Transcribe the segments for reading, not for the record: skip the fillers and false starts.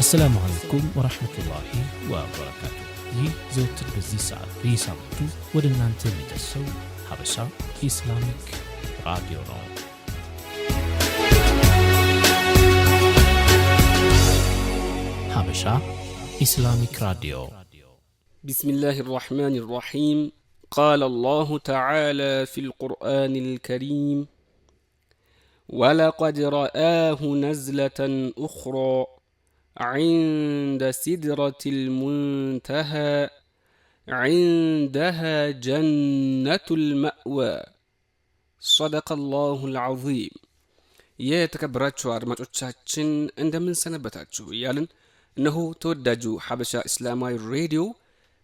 السلام عليكم ورحمة الله وبركاته. ይህ ዘወትር በዚህ ሰዓት በየሳምንቱ ወደ እናንተ የሚደርሰው ሀበሻ ኢስላሚክ ራዲዮ ነው። ሀበሻ ኢስላሚክ ራዲዮ بسم الله الرحمن الرحيم. قال الله تعالى في القرآن الكريم: ولقد رآه نزلة أخرى عند سدرة المنتهى عندها جنة المأوى صدق الله العظيم. የተከበራችሁ አድማጮቻችን እንደምን ሰነበታችሁ እያልን እነሆ ተወዳጁ ሀበሻ እስላማዊ ሬዲዮ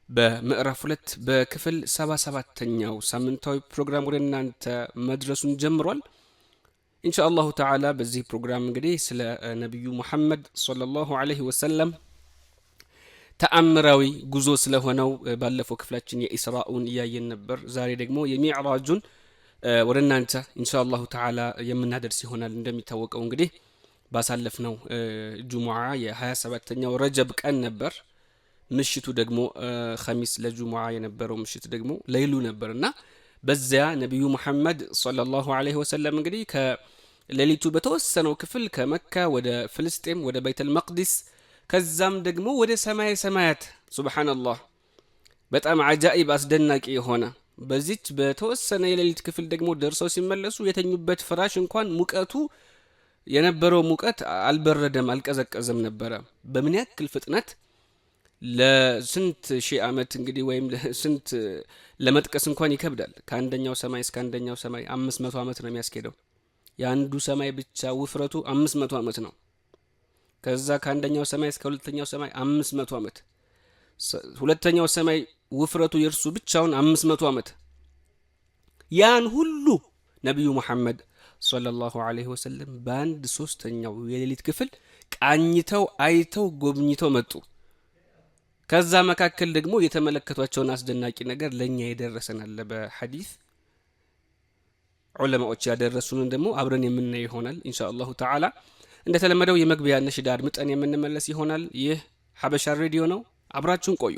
በምዕራፍ 2 በክፍል 77ኛው ሳምንታዊ ፕሮግራም ወደ እናንተ መድረሱን ጀምሯል። ኢንሻአላሁ ተዓላ በዚህ ፕሮግራም እንግዲህ ስለ ነብዩ መሐመድ ሰለላሁ ዐለይሂ ወሰለም ተአምራዊ ጉዞ ስለሆነው ባለፈው ክፍላችን የኢስራኡን ያየን ነበር። ዛሬ ደግሞ የሚዕራጁን ወደ እናንተ ኢንሻአላሁ ተዓላ የምናደርስ ይሆናል። እንደሚታወቀው እንግዲህ ባሳለፍነው ጁሙዓ የ27ኛው ረጀብ ቀን ነበር። ምሽቱ ደግሞ ኸሚስ ለጁሙዓ የነበረው ምሽት ደግሞ ለይሉ ነበርና በዚያ ነብዩ መሐመድ ሰለላሁ ዐለይሂ ወሰለም እንግዲህ ከሌሊቱ በተወሰነው ክፍል ከመካ ወደ ፍልስጤም ወደ ቤተል መቅዲስ ከዛም ደግሞ ወደ ሰማይ ሰማያት ሱብሃንአላህ በጣም አጃኢብ አስደናቂ የሆነ በዚች በተወሰነ የሌሊት ክፍል ደግሞ ደርሰው ሲመለሱ የተኙበት ፍራሽ እንኳን ሙቀቱ የነበረው ሙቀት አልበረደም አልቀዘቀዘም ነበረ። በምን ያክል ፍጥነት ለስንት ሺህ ዓመት እንግዲህ ወይም ለስንት ለመጥቀስ እንኳን ይከብዳል። ከአንደኛው ሰማይ እስከ አንደኛው ሰማይ 500 ዓመት ነው የሚያስኬደው። የአንዱ ሰማይ ብቻ ውፍረቱ 500 ዓመት ነው። ከዛ ከአንደኛው ሰማይ እስከ ሁለተኛው ሰማይ 500 ዓመት፣ ሁለተኛው ሰማይ ውፍረቱ የርሱ ብቻውን 500 ዓመት። ያን ሁሉ ነብዩ መሐመድ ሰለላሁ ዐለይሂ ወሰለም በአንድ ሶስተኛው የሌሊት ክፍል ቃኝተው አይተው ጎብኝተው መጡ። ከዛ መካከል ደግሞ የተመለከቷቸውን አስደናቂ ነገር ለኛ የደረሰናል በሐዲስ ዑለማዎች ያደረሱንን ደግሞ አብረን የምናየው ይሆናል ኢንሻአላሁ ተዓላ። እንደተለመደው የመግቢያ ነሽዳ አድምጠን የምንመለስ ይሆናል። ይህ ሀበሻ ሬዲዮ ነው። አብራችሁን ቆዩ።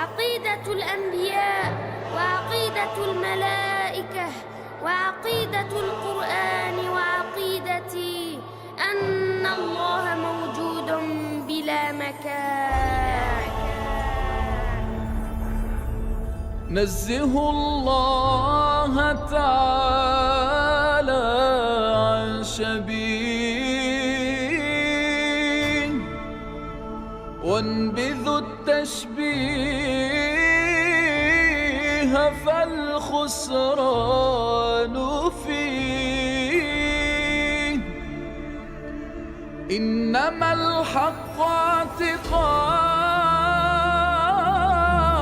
عقيدة الأنبياء وعقيدة الملائكة وعقيدة القرآن وعقيدتي أن الله موجود بلا مكان. نزه الله تعالى عن شبيه وانبذ التشبيه فالخسران فيه. إنما الحق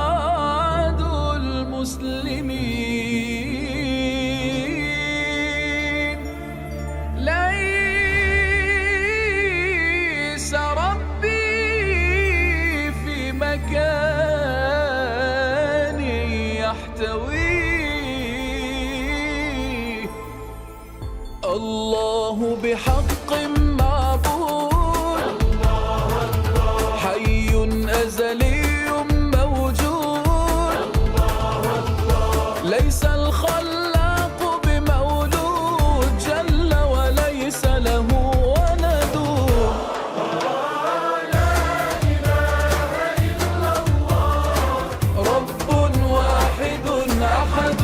اعتقاد المسلمين ليس ربي في مكان يحتويه. الله بحق ليس الخلاق بمولود جل وليس له ولد. لا إله إلا الله رب واحد أحد.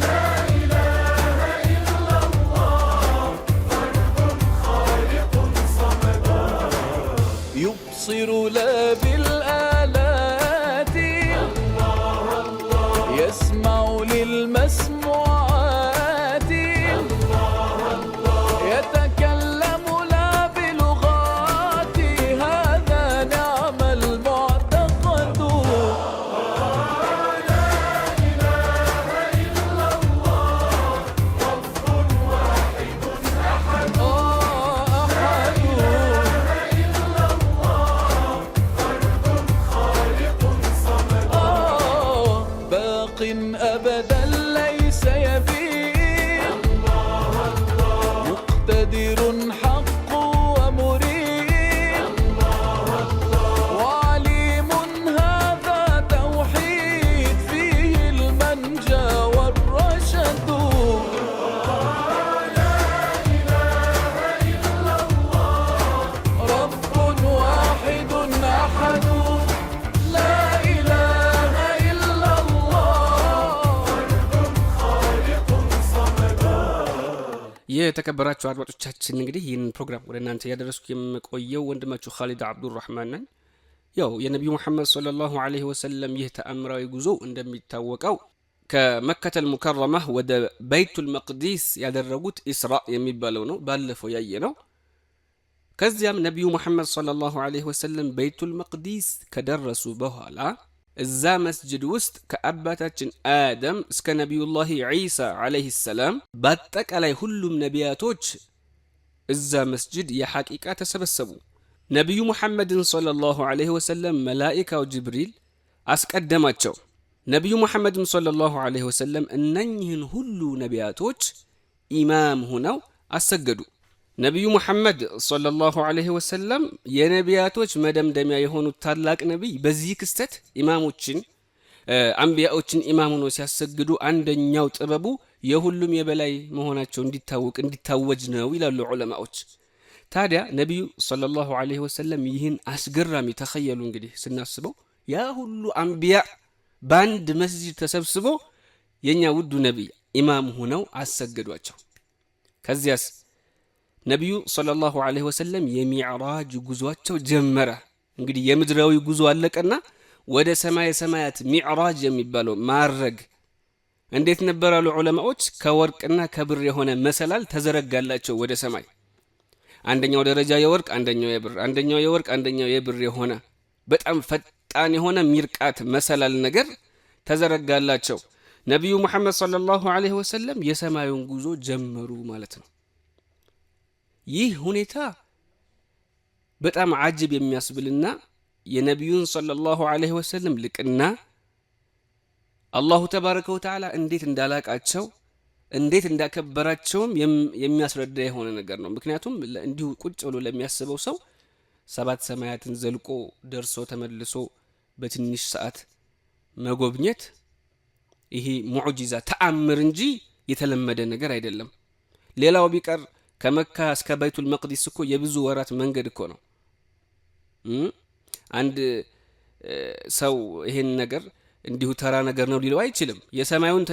لا إله إلا الله فرد የተከበራችሁ አድማጮቻችን እንግዲህ ይህን ፕሮግራም ወደ እናንተ ያደረስኩ የምቆየው ወንድማችሁ ኻሊድ አብዱራህማን ነኝ። ያው የነብዩ መሐመድ ሰለላሁ ዐለይሂ ወሰለም ይህ ተአምራዊ ጉዞ እንደሚታወቀው ከመከተል ሙከረማ ወደ በይቱል መቅዲስ ያደረጉት ኢስራ የሚባለው ነው፣ ባለፈው ያየነው። ከዚያም ነብዩ መሐመድ ሰለላሁ ዐለይሂ ወሰለም በይቱል መቅዲስ ከደረሱ በኋላ እዛ መስጂድ ውስጥ ከአባታችን አደም እስከ ነቢዩላህ ዒሳ ዐለይሂ ሰላም በአጠቃላይ ሁሉም ነቢያቶች እዛ መስጂድ የሐቂቃ ተሰበሰቡ። ነቢዩ ሙሐመድን ሰለላሁ ዐለይሂ ወሰለም መላኢካው ጅብሪል አስቀደማቸው። ነቢዩ ሙሐመድን ሰለላሁ ዐለይሂ ወሰለም እነኝህን ሁሉ ነቢያቶች ኢማም ሆነው አሰገዱ። ነቢዩ ሙሐመድ ሰለላሁ ዐለይሂ ወሰለም የነቢያቶች መደምደሚያ የሆኑት ታላቅ ነቢይ በዚህ ክስተት ኢማሞችን አንቢያዎችን ኢማም ሆነው ሲያሰግዱ አንደኛው ጥበቡ የሁሉም የበላይ መሆናቸው እንዲታወጅ ነው ይላሉ ዑለማዎች። ታዲያ ነቢዩ ሰለላሁ ዐለይሂ ወሰለም ይህን አስገራሚ ተኸየሉ እንግዲህ ስናስበው ያ ሁሉ አንቢያ በአንድ መስጂድ ተሰብስቦ የኛ ውዱ ነቢይ ኢማም ሆነው አሰገዷቸው። ከዚያስ ነቢዩ ሰለላሁ ዐለይሂ ወሰለም የሚዕራጅ ጉዟቸው ጀመረ። እንግዲህ የምድራዊ ጉዞ አለቀና ወደ ሰማይ ሰማያት ሚዕራጅ የሚባለው ማረግ እንዴት ነበር አሉ ዑለማዎች። ከወርቅና ከብር የሆነ መሰላል ተዘረጋላቸው ወደ ሰማይ። አንደኛው ደረጃ የወርቅ አንደኛው የብር፣ አንደኛው የወርቅ አንደኛው የብር የሆነ በጣም ፈጣን የሆነ ሚርቃት መሰላል ነገር ተዘረጋላቸው። ነቢዩ መሐመድ ሰለላሁ ዐለይሂ ወሰለም የሰማዩን ጉዞ ጀመሩ ማለት ነው። ይህ ሁኔታ በጣም አጅብ የሚያስብልና የነቢዩን ሰለላሁ ዐለይሂ ወሰለም ልቅና አላሁ ተባረከ ወተዓላ እንዴት እንዳላቃቸው እንዴት እንዳከበራቸውም የሚያስረዳ የሆነ ነገር ነው። ምክንያቱም እንዲሁ ቁጭ ብሎ ለሚያስበው ሰው 7 ሰማያትን ዘልቆ ደርሶ ተመልሶ በትንሽ ሰዓት መጎብኘት ይሄ ሙዕጂዛ ተአምር እንጂ የተለመደ ነገር አይደለም። ሌላው ቢቀር ከመካ እስከ በይቱል መቅዲስ እኮ የብዙ ወራት መንገድ እኮ ነው። አንድ ሰው ይሄን ነገር እንዲሁ ተራ ነገር ነው ሊለው አይችልም።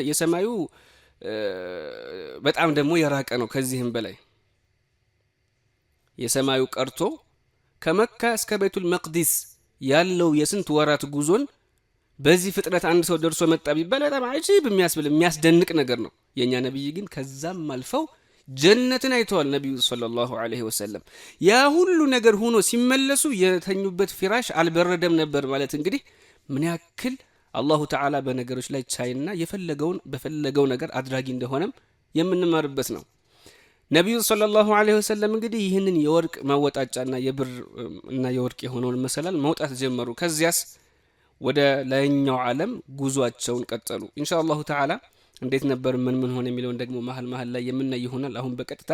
የሰማዩ በጣም ደግሞ የራቀ ነው። ከዚህም በላይ የሰማዩ ቀርቶ ከመካ እስከ በይቱል መቅዲስ ያለው የስንት ወራት ጉዞን በዚህ ፍጥነት አንድ ሰው ደርሶ መጣ ቢባል በጣም አጂብ የሚያስደንቅ ነገር ነው። የኛ ነብይ ግን ከዛም አልፈው ጀነትን አይተዋል። ነቢዩ ሰለላሁ ዐለይሂ ወሰለም ያ ሁሉ ነገር ሆኖ ሲመለሱ የተኙበት ፍራሽ አልበረደም ነበር ማለት እንግዲህ ምን ያክል አላሁ ተዓላ በነገሮች ላይ ቻይና የፈለገውን በፈለገው ነገር አድራጊ እንደሆነም የምንማርበት ነው። ነቢዩ ሰለላሁ ዐለይሂ ወሰለም እንግዲህ ይህንን የወርቅ ማወጣጫና የብር እና የወርቅ የሆነውን መሰላል መውጣት ጀመሩ። ከዚያስ ወደ ላይኛው ዓለም ጉዟቸውን ቀጠሉ። ኢንሻአላሁ ተዓላ እንዴት ነበር ምን ሆነ የሚለውን ደግሞ መሃል ላይ የምናይ ይሆናል። አሁን በቀጥታ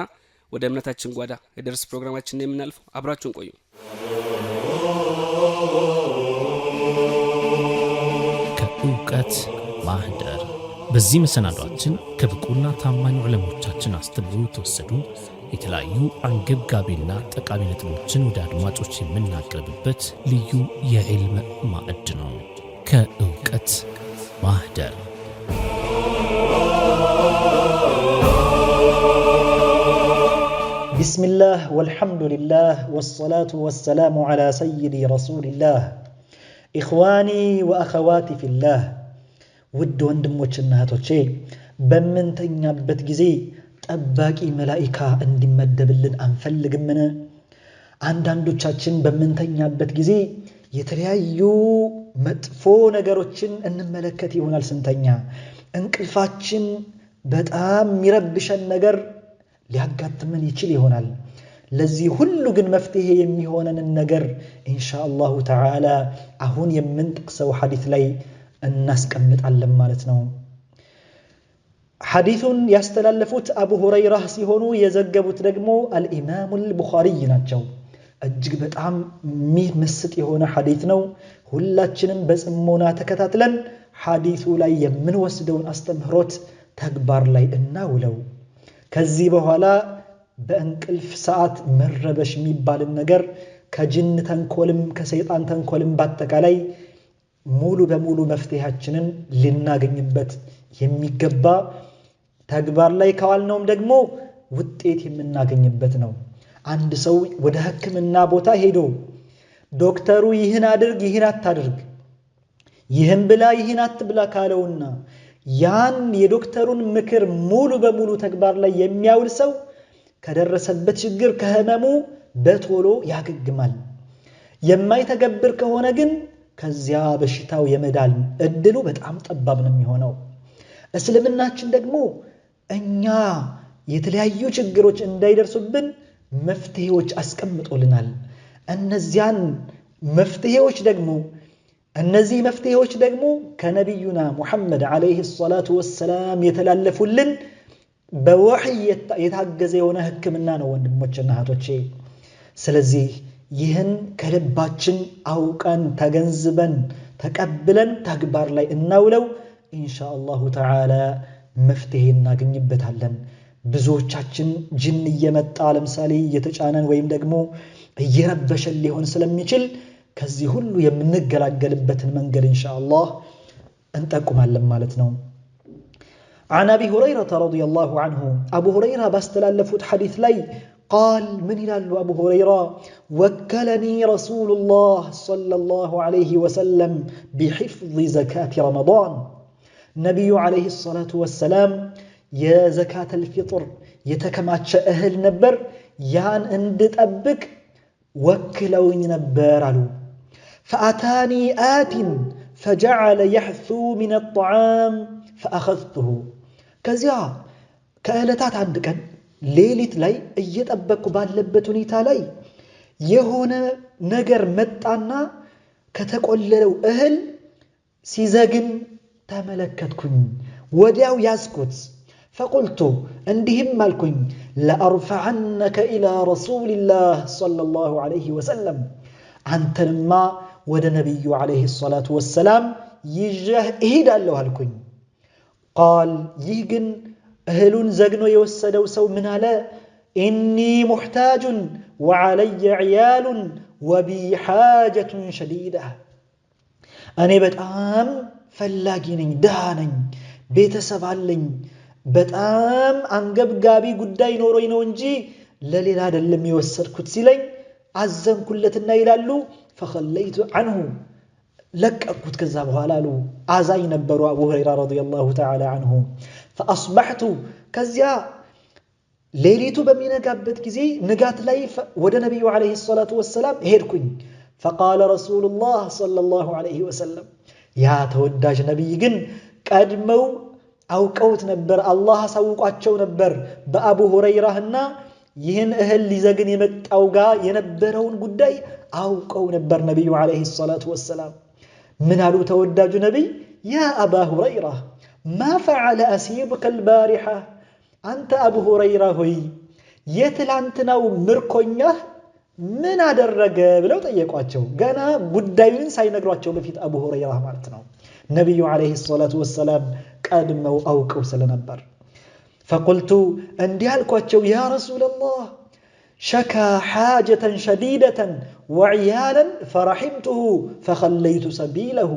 ወደ እምነታችን ጓዳ የደርስ ፕሮግራማችን የምናልፈው አብራችሁን ቆዩ። ከእውቀት ማህደር በዚህ መሰናዷችን ከብቁና ታማኝ ዑለሞቻችን አስተምሮ የተወሰዱ የተለያዩ አንገብጋቢና ጠቃሚ ነጥቦችን ወደ አድማጮች የምናቀርብበት ልዩ የዕልም ማዕድ ነው። ከእውቀት ማህደር بسم الله والحمد لله والصلاة والسلام على سيدي رسول الله إخواني وأخواتي في الله ود ወንድሞችና እህቶቼ በምንተኛበት ጊዜ ጠባቂ መላእክት እንዲመደብልን አንፈልግምን? አንዳንዶቻችን በምንተኛበት ጊዜ የተለያዩ መጥፎ ነገሮችን እንመለከት ይሆናል። ስንተኛ እንቅልፋችን በጣም የሚረብሸን ነገር ሊያጋጥመን ይችል ይሆናል። ለዚህ ሁሉ ግን መፍትሄ የሚሆነን ነገር ኢንሻአላሁ ተዓላ አሁን የምንጠቅሰው ሐዲስ ላይ እናስቀምጣለን ማለት ነው። ሐዲሱን ያስተላለፉት አቡ ሁረይራ ሲሆኑ የዘገቡት ደግሞ አልኢማሙ አልቡኻሪ ናቸው። እጅግ በጣም የሚመስጥ የሆነ ሐዲስ ነው። ሁላችንም በጽሞና ተከታትለን ሐዲሱ ላይ የምንወስደውን አስተምህሮት ተግባር ላይ እናውለው። ከዚህ በኋላ በእንቅልፍ ሰዓት መረበሽ የሚባል ነገር ከጅን ተንኮልም ከሰይጣን ተንኮልም በአጠቃላይ ሙሉ በሙሉ መፍትሄያችንን ልናገኝበት የሚገባ ተግባር ላይ ካዋልነውም ደግሞ ውጤት የምናገኝበት ነው። አንድ ሰው ወደ ሕክምና ቦታ ሄዶ ዶክተሩ ይህን አድርግ ይህን አታድርግ ይህን ብላ ይህን አትብላ ካለውና ያን የዶክተሩን ምክር ሙሉ በሙሉ ተግባር ላይ የሚያውል ሰው ከደረሰበት ችግር ከህመሙ በቶሎ ያገግማል። የማይተገብር ከሆነ ግን ከዚያ በሽታው የመዳን እድሉ በጣም ጠባብ ነው የሚሆነው። እስልምናችን ደግሞ እኛ የተለያዩ ችግሮች እንዳይደርሱብን መፍትሄዎች አስቀምጦልናል። እነዚህ መፍትሄዎች ደግሞ ከነቢዩና ሙሐመድ ዓለይሂ ሰላቱ ወሰላም የተላለፉልን በወህይ የታገዘ የሆነ ህክምና ነው ወንድሞችና እህቶቼ። ስለዚህ ይህን ከልባችን አውቀን ተገንዝበን ተቀብለን ተግባር ላይ እናውለው። ኢንሻአላሁ ተዓላ መፍትሄ እናገኝበታለን። ብዙዎቻችን ጅን እየመጣ ለምሳሌ እየተጫነን ወይም ደግሞ እየረበሸን ሊሆን ስለሚችል ከዚህ ሁሉ የምንገላገልበትን መንገድ ኢንሻአላህ እንጠቁማለን ማለት ነው። عن أبي هريرة رضي الله عنه أبو هريرة باستلالفوت حديث لي قال من إلى أبو هريرة وكلني رسول الله صلى الله عليه وسلم بحفظ زكاة رمضان نبي عليه الصلاة والسلام يا زكاة الفطر يتكماتش أهل نبر يان اندت أبك وكلوني نبر له فأتاني آت فجعل يحثو من الطعام فأخذته كزيا كأهلتات عندك ليلت لي እየጠበቁ ባለበት ሁኔታ ላይ የሆነ ነገር መጣና ከተቆለለው እህል ሲዘግን ተመለከትኩኝ። ወዲያው ያዝኩት። فقلت እንዲህም አልኩኝ لأرفعنك إلى رسول الله صلى الله عليه وسلم አንተንማ ወደ ነብዩ عليه الصلاة والسلام ይዤህ እሄዳለሁ አልኩኝ። قال ይህግን እህሉን ዘግኖ የወሰደው ሰው ምን አለ? إني محتاج وعلي عيال وبي حاجة شديدة እኔ በጣም ፈላጊ ነኝ፣ ድሃ ነኝ፣ ቤተሰብ አለኝ፣ በጣም አንገብጋቢ ጉዳይ ኖሮኝ ነው እንጂ ለሌላ አይደለም የወሰድኩት ሲለኝ አዘንኩለትና ይላሉ فخليت عنه لققت كذا በኋላ አሉ አዛኝ ነበሩ አቡ ሁረይራ ረዲየላሁ ተዓላ عنه فأصبحت ከዚያ ሌሊቱ በሚነጋበት ጊዜ ንጋት ላይ ወደ ነብዩ አለይሂ ሰላቱ ወሰለም ሄድኩኝ። فقال رسول الله صلى الله عليه وسلم ያ ተወዳጅ ነብይ ግን ቀድመው አውቀውት ነበር፣ አላህ አሳውቋቸው ነበር በአቡ ሁረይራና ይህን እህል ሊዘግን የመጣው ጋር የነበረውን ጉዳይ አውቀው ነበር ነብዩ አለይሂ ሰላቱ ወሰለም። ምን አሉ ተወዳጁ ነብይ? ያ አባ ሁረይራ ما فعل أسيبك البارحة أنت أبو هريرة هوي የትላንትናው ምርኮኛህ ምን አደረገ ብለው ጠየቋቸው። ገና ጉዳዩን ሳይነግሯቸው በፊት አቡ ሁረይራ ማለት ነው። ነብዩ አለይሂ ሰላቱ ወሰለም ቀድመው አውቀው ስለነበር فقلت እንዲህ አልኳቸው يا رسول الله شكا حاجة شديدة وعيالا فرحمته فخليت سبيله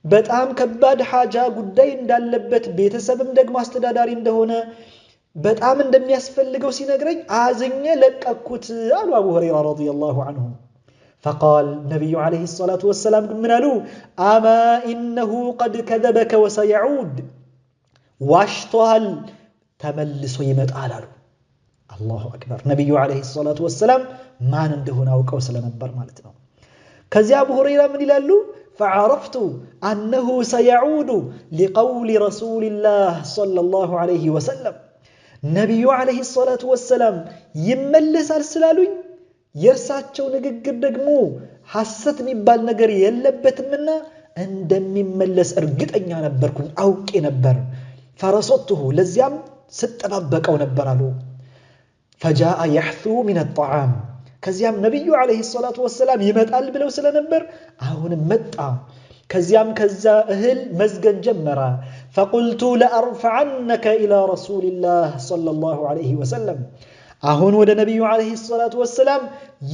በጣም ከባድ ሐጃ ጉዳይ እንዳለበት ቤተሰብም ደግሞ አስተዳዳሪ እንደሆነ በጣም እንደሚያስፈልገው ሲነግረኝ አዝኜ ለቀኩት አሉ አቡ ሁረይራ ረዲየላሁ ዐንሁ። فقال نبي عليه الصلاة والسلام من قالوا أما إنه قد كذبك وسيعود واشتهل تملس ويمتعال الله أكبر. نبي عليه الصلاة والسلام ما ندهنا وكوسل نبر مالتنا كذي أبو هريرة من يلالو فعرفت أنه سيعود لقول رسول الله صلى الله عليه وسلم نبي عليه الصلاة والسلام يملس أرسلالوين يرساتشو نقر دقمو حسات ميبال نقر يلبت منا اندم يملس أرقت أن ينبركم أو كي نبر فرصدته لزيام ستبابك أو نبرالو فجاء يحثو من الطعام كزيام نبي عليه الصلاة والسلام يمتقل بلو سلا نبر أهون متع كزيام كزا أهل مزقا جمرا فقلت لأرفعنك إلى رسول الله صلى الله عليه وسلم أهون ود نبي عليه الصلاة والسلام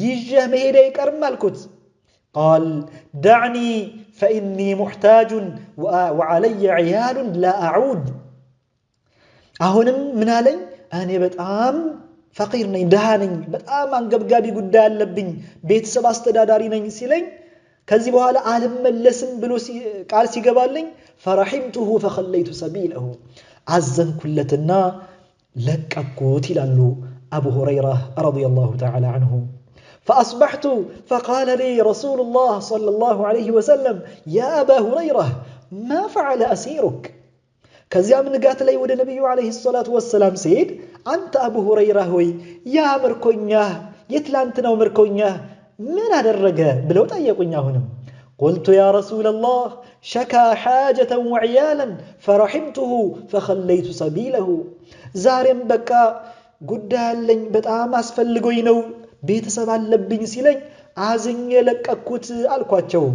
يجه مهيديك أرمالكت قال دعني فإني محتاج وعلي عيال لا أعود أهون من علي እኔ በጣም ፈቂር ነኝ ድሃ ነኝ በጣም አንገብጋቢ ጉዳይ አለብኝ ቤተሰብ አስተዳዳሪ ነኝ ሲለኝ ከዚህ በኋላ አልመለስም ብሎ ቃል ሲገባልኝ فرحمته فخليت سبيله አዘንኩለትና ለቀኩት ይላሉ أبو هريرة رضي الله تعالى عنه فأصبحت فقال لي رسول الله صلى الله عليه وسلم يا أبا هريرة ما فعل أسيرك كزيام نقات لي ود النبي عليه الصلاة والسلام سيد أنت أبو هريرة هوي يا مركونياه يتلانتنا ومركونياه من هذا الرجاء بلو تأيقونياه هنا قلت يا رسول الله شكا حاجة وعيالا فرحمته فخليت سبيله زارم بكا قدال لن بتعام أسفل لقوينو بيت سبع اللبين سيلين عازن لك أكوت الكواتشو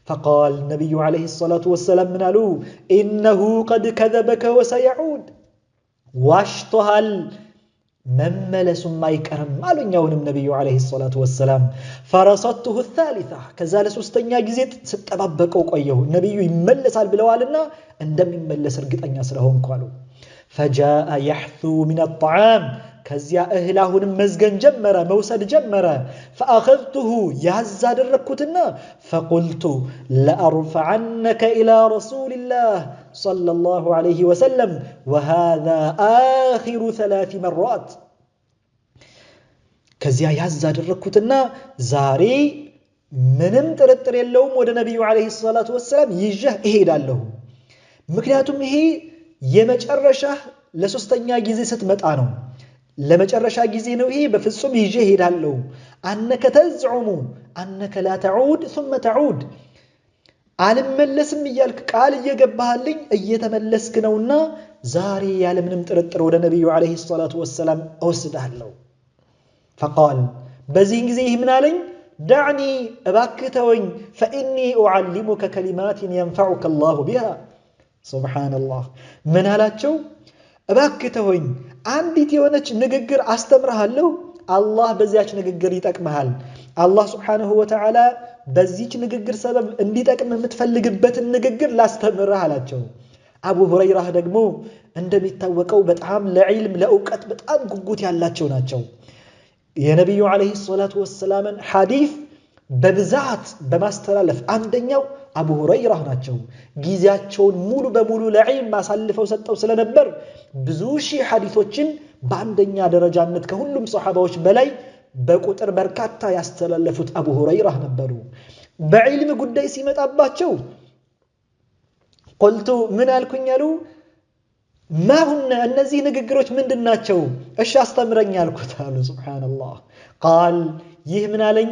فقال النبي عليه الصلاة والسلام من قالوا إنه قد كذبك وسيعود واشتهل مملس ما يكرم قالوا يوم النبي عليه الصلاة والسلام فرصدته الثالثة كذلك سستنيا جزيت ستبابك وقيه النبي يملس على البلوالنا عندما يملس رقت أن يسرهم قالوا فجاء يحثو من الطعام كزيا أهلهن مزجن جمرة موسد جمرة فأخذته يعزاد الركوتنا فقلت لأرفعنك إلى رسول الله صلى الله عليه وسلم وهذا آخر 3 مرات كزيا يعزاد الركوتنا زاري منم ترتر اللوم ود النبي عليه الصلاة والسلام يجه إهدا له مكنياتهم هي يمجرشه لسستنيا جزي ستمتعنو ለመጨረሻ ጊዜ ነው ይሄ በፍጹም ይዤ ሄዳለሁ አንከ ተዝዑሙ አንከ لا تعود ثم تعود አልመለስም ይያልክ ቃል እየገባህልኝ እየተመለስክ ነውና ዛሬ ያለ ምንም ጥርጥር ወደ ነብዩ አለይሂ ሰላቱ ወሰለም ወስዳለሁ فقال በዚህ ጊዜ ምን አለኝ دعني እባክተወኝ فاني اعلمك كلمات ينفعك الله بها سبحان الله ምን አላቸው እባክተወኝ አንዲት የሆነች ንግግር አስተምርሃለሁ አላህ በዚያች ንግግር ይጠቅምሃል አላህ Subhanahu Wa Ta'ala በዚች ንግግር ሰበብ እንዲጠቅም የምትፈልግበትን ንግግር ላስተምርህ አላቸው አቡ ሁረይራ ደግሞ እንደሚታወቀው በጣም ለዕልም ለእውቀት በጣም ጉጉት ያላቸው ናቸው የነብዩ አለይሂ ሰላቱ ወሰለም ሐዲስ በብዛት በማስተላለፍ አንደኛው አቡ ሁረይራ ናቸው ጊዜያቸውን ሙሉ በሙሉ ለዕልም ማሳልፈው ሰጠው ስለነበር ብዙ ሺህ ሐዲሶችን በአንደኛ ደረጃነት ከሁሉም ሱሐባዎች በላይ በቁጥር በርካታ ያስተላለፉት አቡ ሁረይራ ነበሩ በዕልም ጉዳይ ሲመጣባቸው قلت من አልኩኝ አሉ ما هن እነዚህ ንግግሮች ምንድናቸው እሺ አስተምረኝ አልኩት አሉ ሱብሃንአላህ قال ይህ ምን አለኝ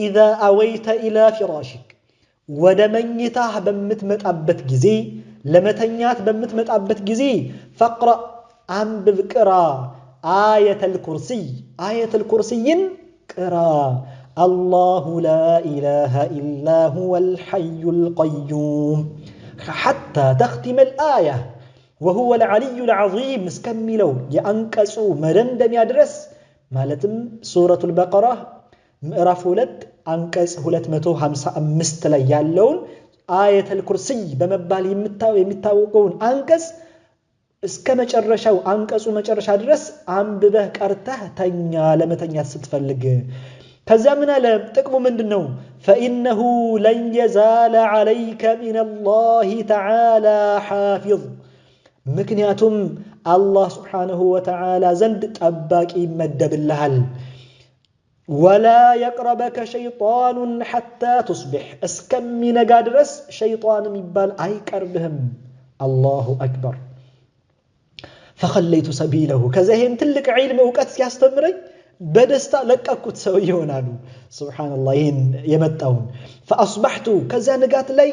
اذا اويت الى فراشك ወደ መኝታህ በመትመጣበት ጊዜ ለመተኛት በመትመጣበት ጊዜ فقرأ አንብብ ቅራ آية الكرسي ቅራ الله لا إله إلا هو الحي القيوم حتى تختم الآية وهو العلي العظيم اسكملو يأنكسو مدندم يدرس مالتم سورة البقرة ምዕራፍ 2 አንቀጽ 255 ላይ ያለውን አየተል ኩርሲይ በመባል የሚታወቀውን አንቀጽ እስከ መጨረሻው አንቀጹ መጨረሻ ድረስ አንብበህ ቀርተህ ተኛ ለመተኛት ስትፈልግ ከዛ ምን አለ ጥቅሙ ምንድነው فإنه لن يزال عليك من الله تعالى حافظ ምክንያቱም አላህ Subhanahu Wa Ta'ala ዘንድ ጠባቂ ይመደብልሃል ولا يقربك شيطان حتى تصبح اسكمي نغادرس شيطان يبال ايقربهم الله اكبر فخليت سبيله كذا هين تلك علم وقت يستمرኝ በደስታ ለቀኩት ሰው ይሆናሉ سبحان الله ይሄን የመጣውን فاصبحت كذا ንጋት ላይ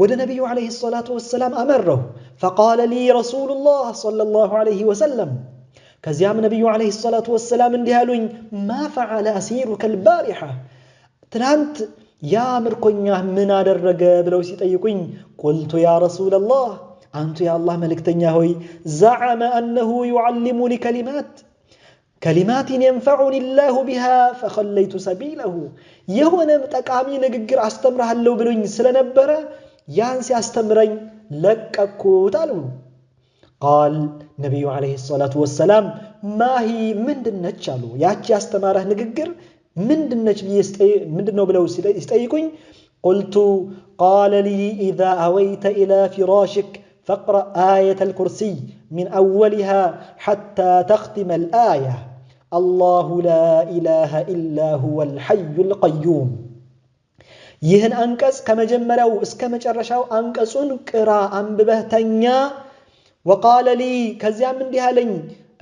ወደ ነብዩ አለይሂ ሰላቱ ወሰለም አመረሁ فقال لي رسول الله صلى الله عليه وسلم كزيام نبي عليه الصلاة والسلام اندهالوين ما فعل أسيرك البارحة تلانت يا مركنيا من الرقاب لو سيتأيكوين قلت يا رسول الله أنت يا الله ملك تنياهوي زعم أنه يعلمني كلمات ينفعني الله بها فخليت سبيله يهونا متقامي نقر أستمرها اللو بلوين سلنبرا يانسي أستمرين لك أكو تالو ቃል ነቢዩ ዓለይሂ ሰላቱ ወሰላም ማሂ ምንድነች አሉ። ያቺ ያስተማረህ ንግግር ምንድነች ምንድነው ብለው ሲጠይቁኝ ቁልቱ ቃለ ሊ ኢዛ አወይተ ኢላ ፊራሽክ ፈቅረእ አየተል ኩርሲይ ሚን አወሊሃ ሐታ ተኽቲመ አልአያ አላሁ ላ ኢላሃ ኢላ ሁወል ሐዩል ቀዩም። ይህን አንቀጽ ከመጀመሪያው እስከ መጨረሻው አንቀጹን ቅራ አንብበህ ተኛ። ወቃለ ሊ ከዚያም እንዲህ አለኝ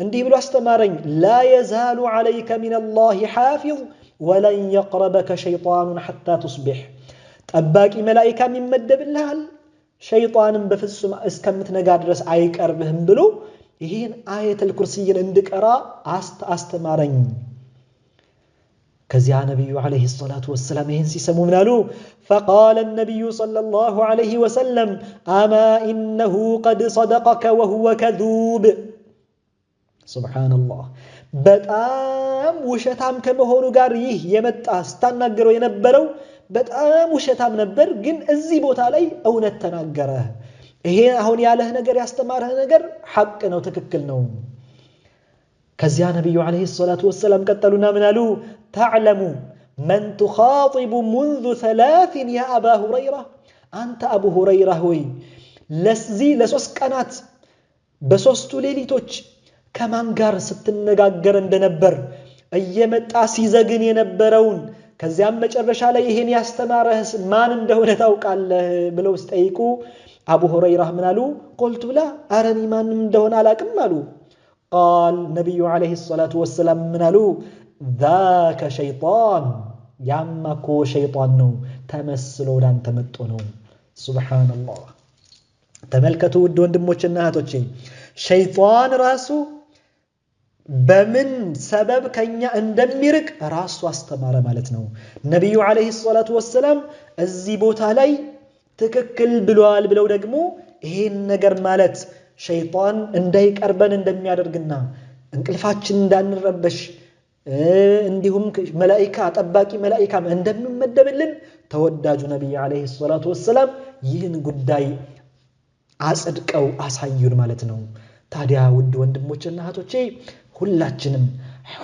እንዲህ ብሎ አስተማረኝ ላ የዛሉ ዓለይከ ሚነላሂ ሓፊዝ ወለን የቅረበከ ሸይጣኑን ሐታ ቱስቢሕ። ጠባቂ መላኢካም ይመደብልሃል ሸይጣንም በፍጹም እስከምትነጋ ድረስ አይቀርብህም ብሎ ይህን አየተል ኩርሲይን እንድቀራ አስተማረኝ። ከዚያ ነቢዩ ዓለይሂ ሰላቱ ወሰላም ይህን ሲሰሙ ምን አሉ? ፈቃለ ነቢዩ ሰለላሁ ዓለይሂ ወሰለም አማ ኢነሁ ቀድ ሰደቀከ ወሁወ ከዙብ። ሱብሓነላህ። በጣም ውሸታም ከመሆኑ ጋር ይህ የመጣ ስታናገረው የነበረው በጣም ውሸታም ነበር፣ ግን እዚህ ቦታ ላይ እውነት ተናገረ። ይሄ አሁን ያለህ ነገር ያስተማረህ ነገር ሐቅ ነው፣ ትክክል ነው። ከዚያ ነቢዩ ዓለይሂ ሰላቱ ወሰላም ቀጠሉና ምን አሉ? ተዕለሙ መን ቱኻጢቡ ሙንዙ ሰላሲን ያ አባ ሁረይራ። አንተ አቡ ሁረይራ ሆይ ለዚህ ለሶስት ቀናት በሶስቱ ሌሊቶች ከማን ጋር ስትነጋገር እንደነበር እየመጣ ሲዘግን የነበረውን ከዚያም መጨረሻ ላይ ይሄን ያስተማረህ ማን እንደሆነ ታውቃለህ ብለው ሲጠይቁ አቡ ሁረይራ ምን አሉ? ቁልቱ ላ አረኒ ማንም እንደሆነ አላቅም አሉ። ቃል ነቢዩ ዓለይሂ ሰላቱ ወሰላም ምን አሉ? ዛከ ሸይጣን፣ ያማ እኮ ሸይጣን ነው፣ ተመስሎ ወዳንተ መጥቶ ነው። ሱብሓነላህ። ተመልከቱ ውድ ወንድሞችና እህቶቼ፣ ሸይጣን ራሱ በምን ሰበብ ከኛ እንደሚርቅ ራሱ አስተማረ ማለት ነው። ነቢዩ ዓለይሂ ሰላቱ ወሰላም እዚህ ቦታ ላይ ትክክል ብለዋል ብለው ደግሞ ይሄን ነገር ማለት ሸይጣን እንዳይቀርበን እንደሚያደርግና እንቅልፋችን እንዳንረበሽ እንዲሁም መላኢካ ጠባቂ መላኢካም እንደሚመደብልን ተወዳጁ ነቢይ ዓለይሂ ሰላቱ ወሰላም ይህን ጉዳይ አጽድቀው አሳዩን ማለት ነው። ታዲያ ውድ ወንድሞችና እህቶቼ ሁላችንም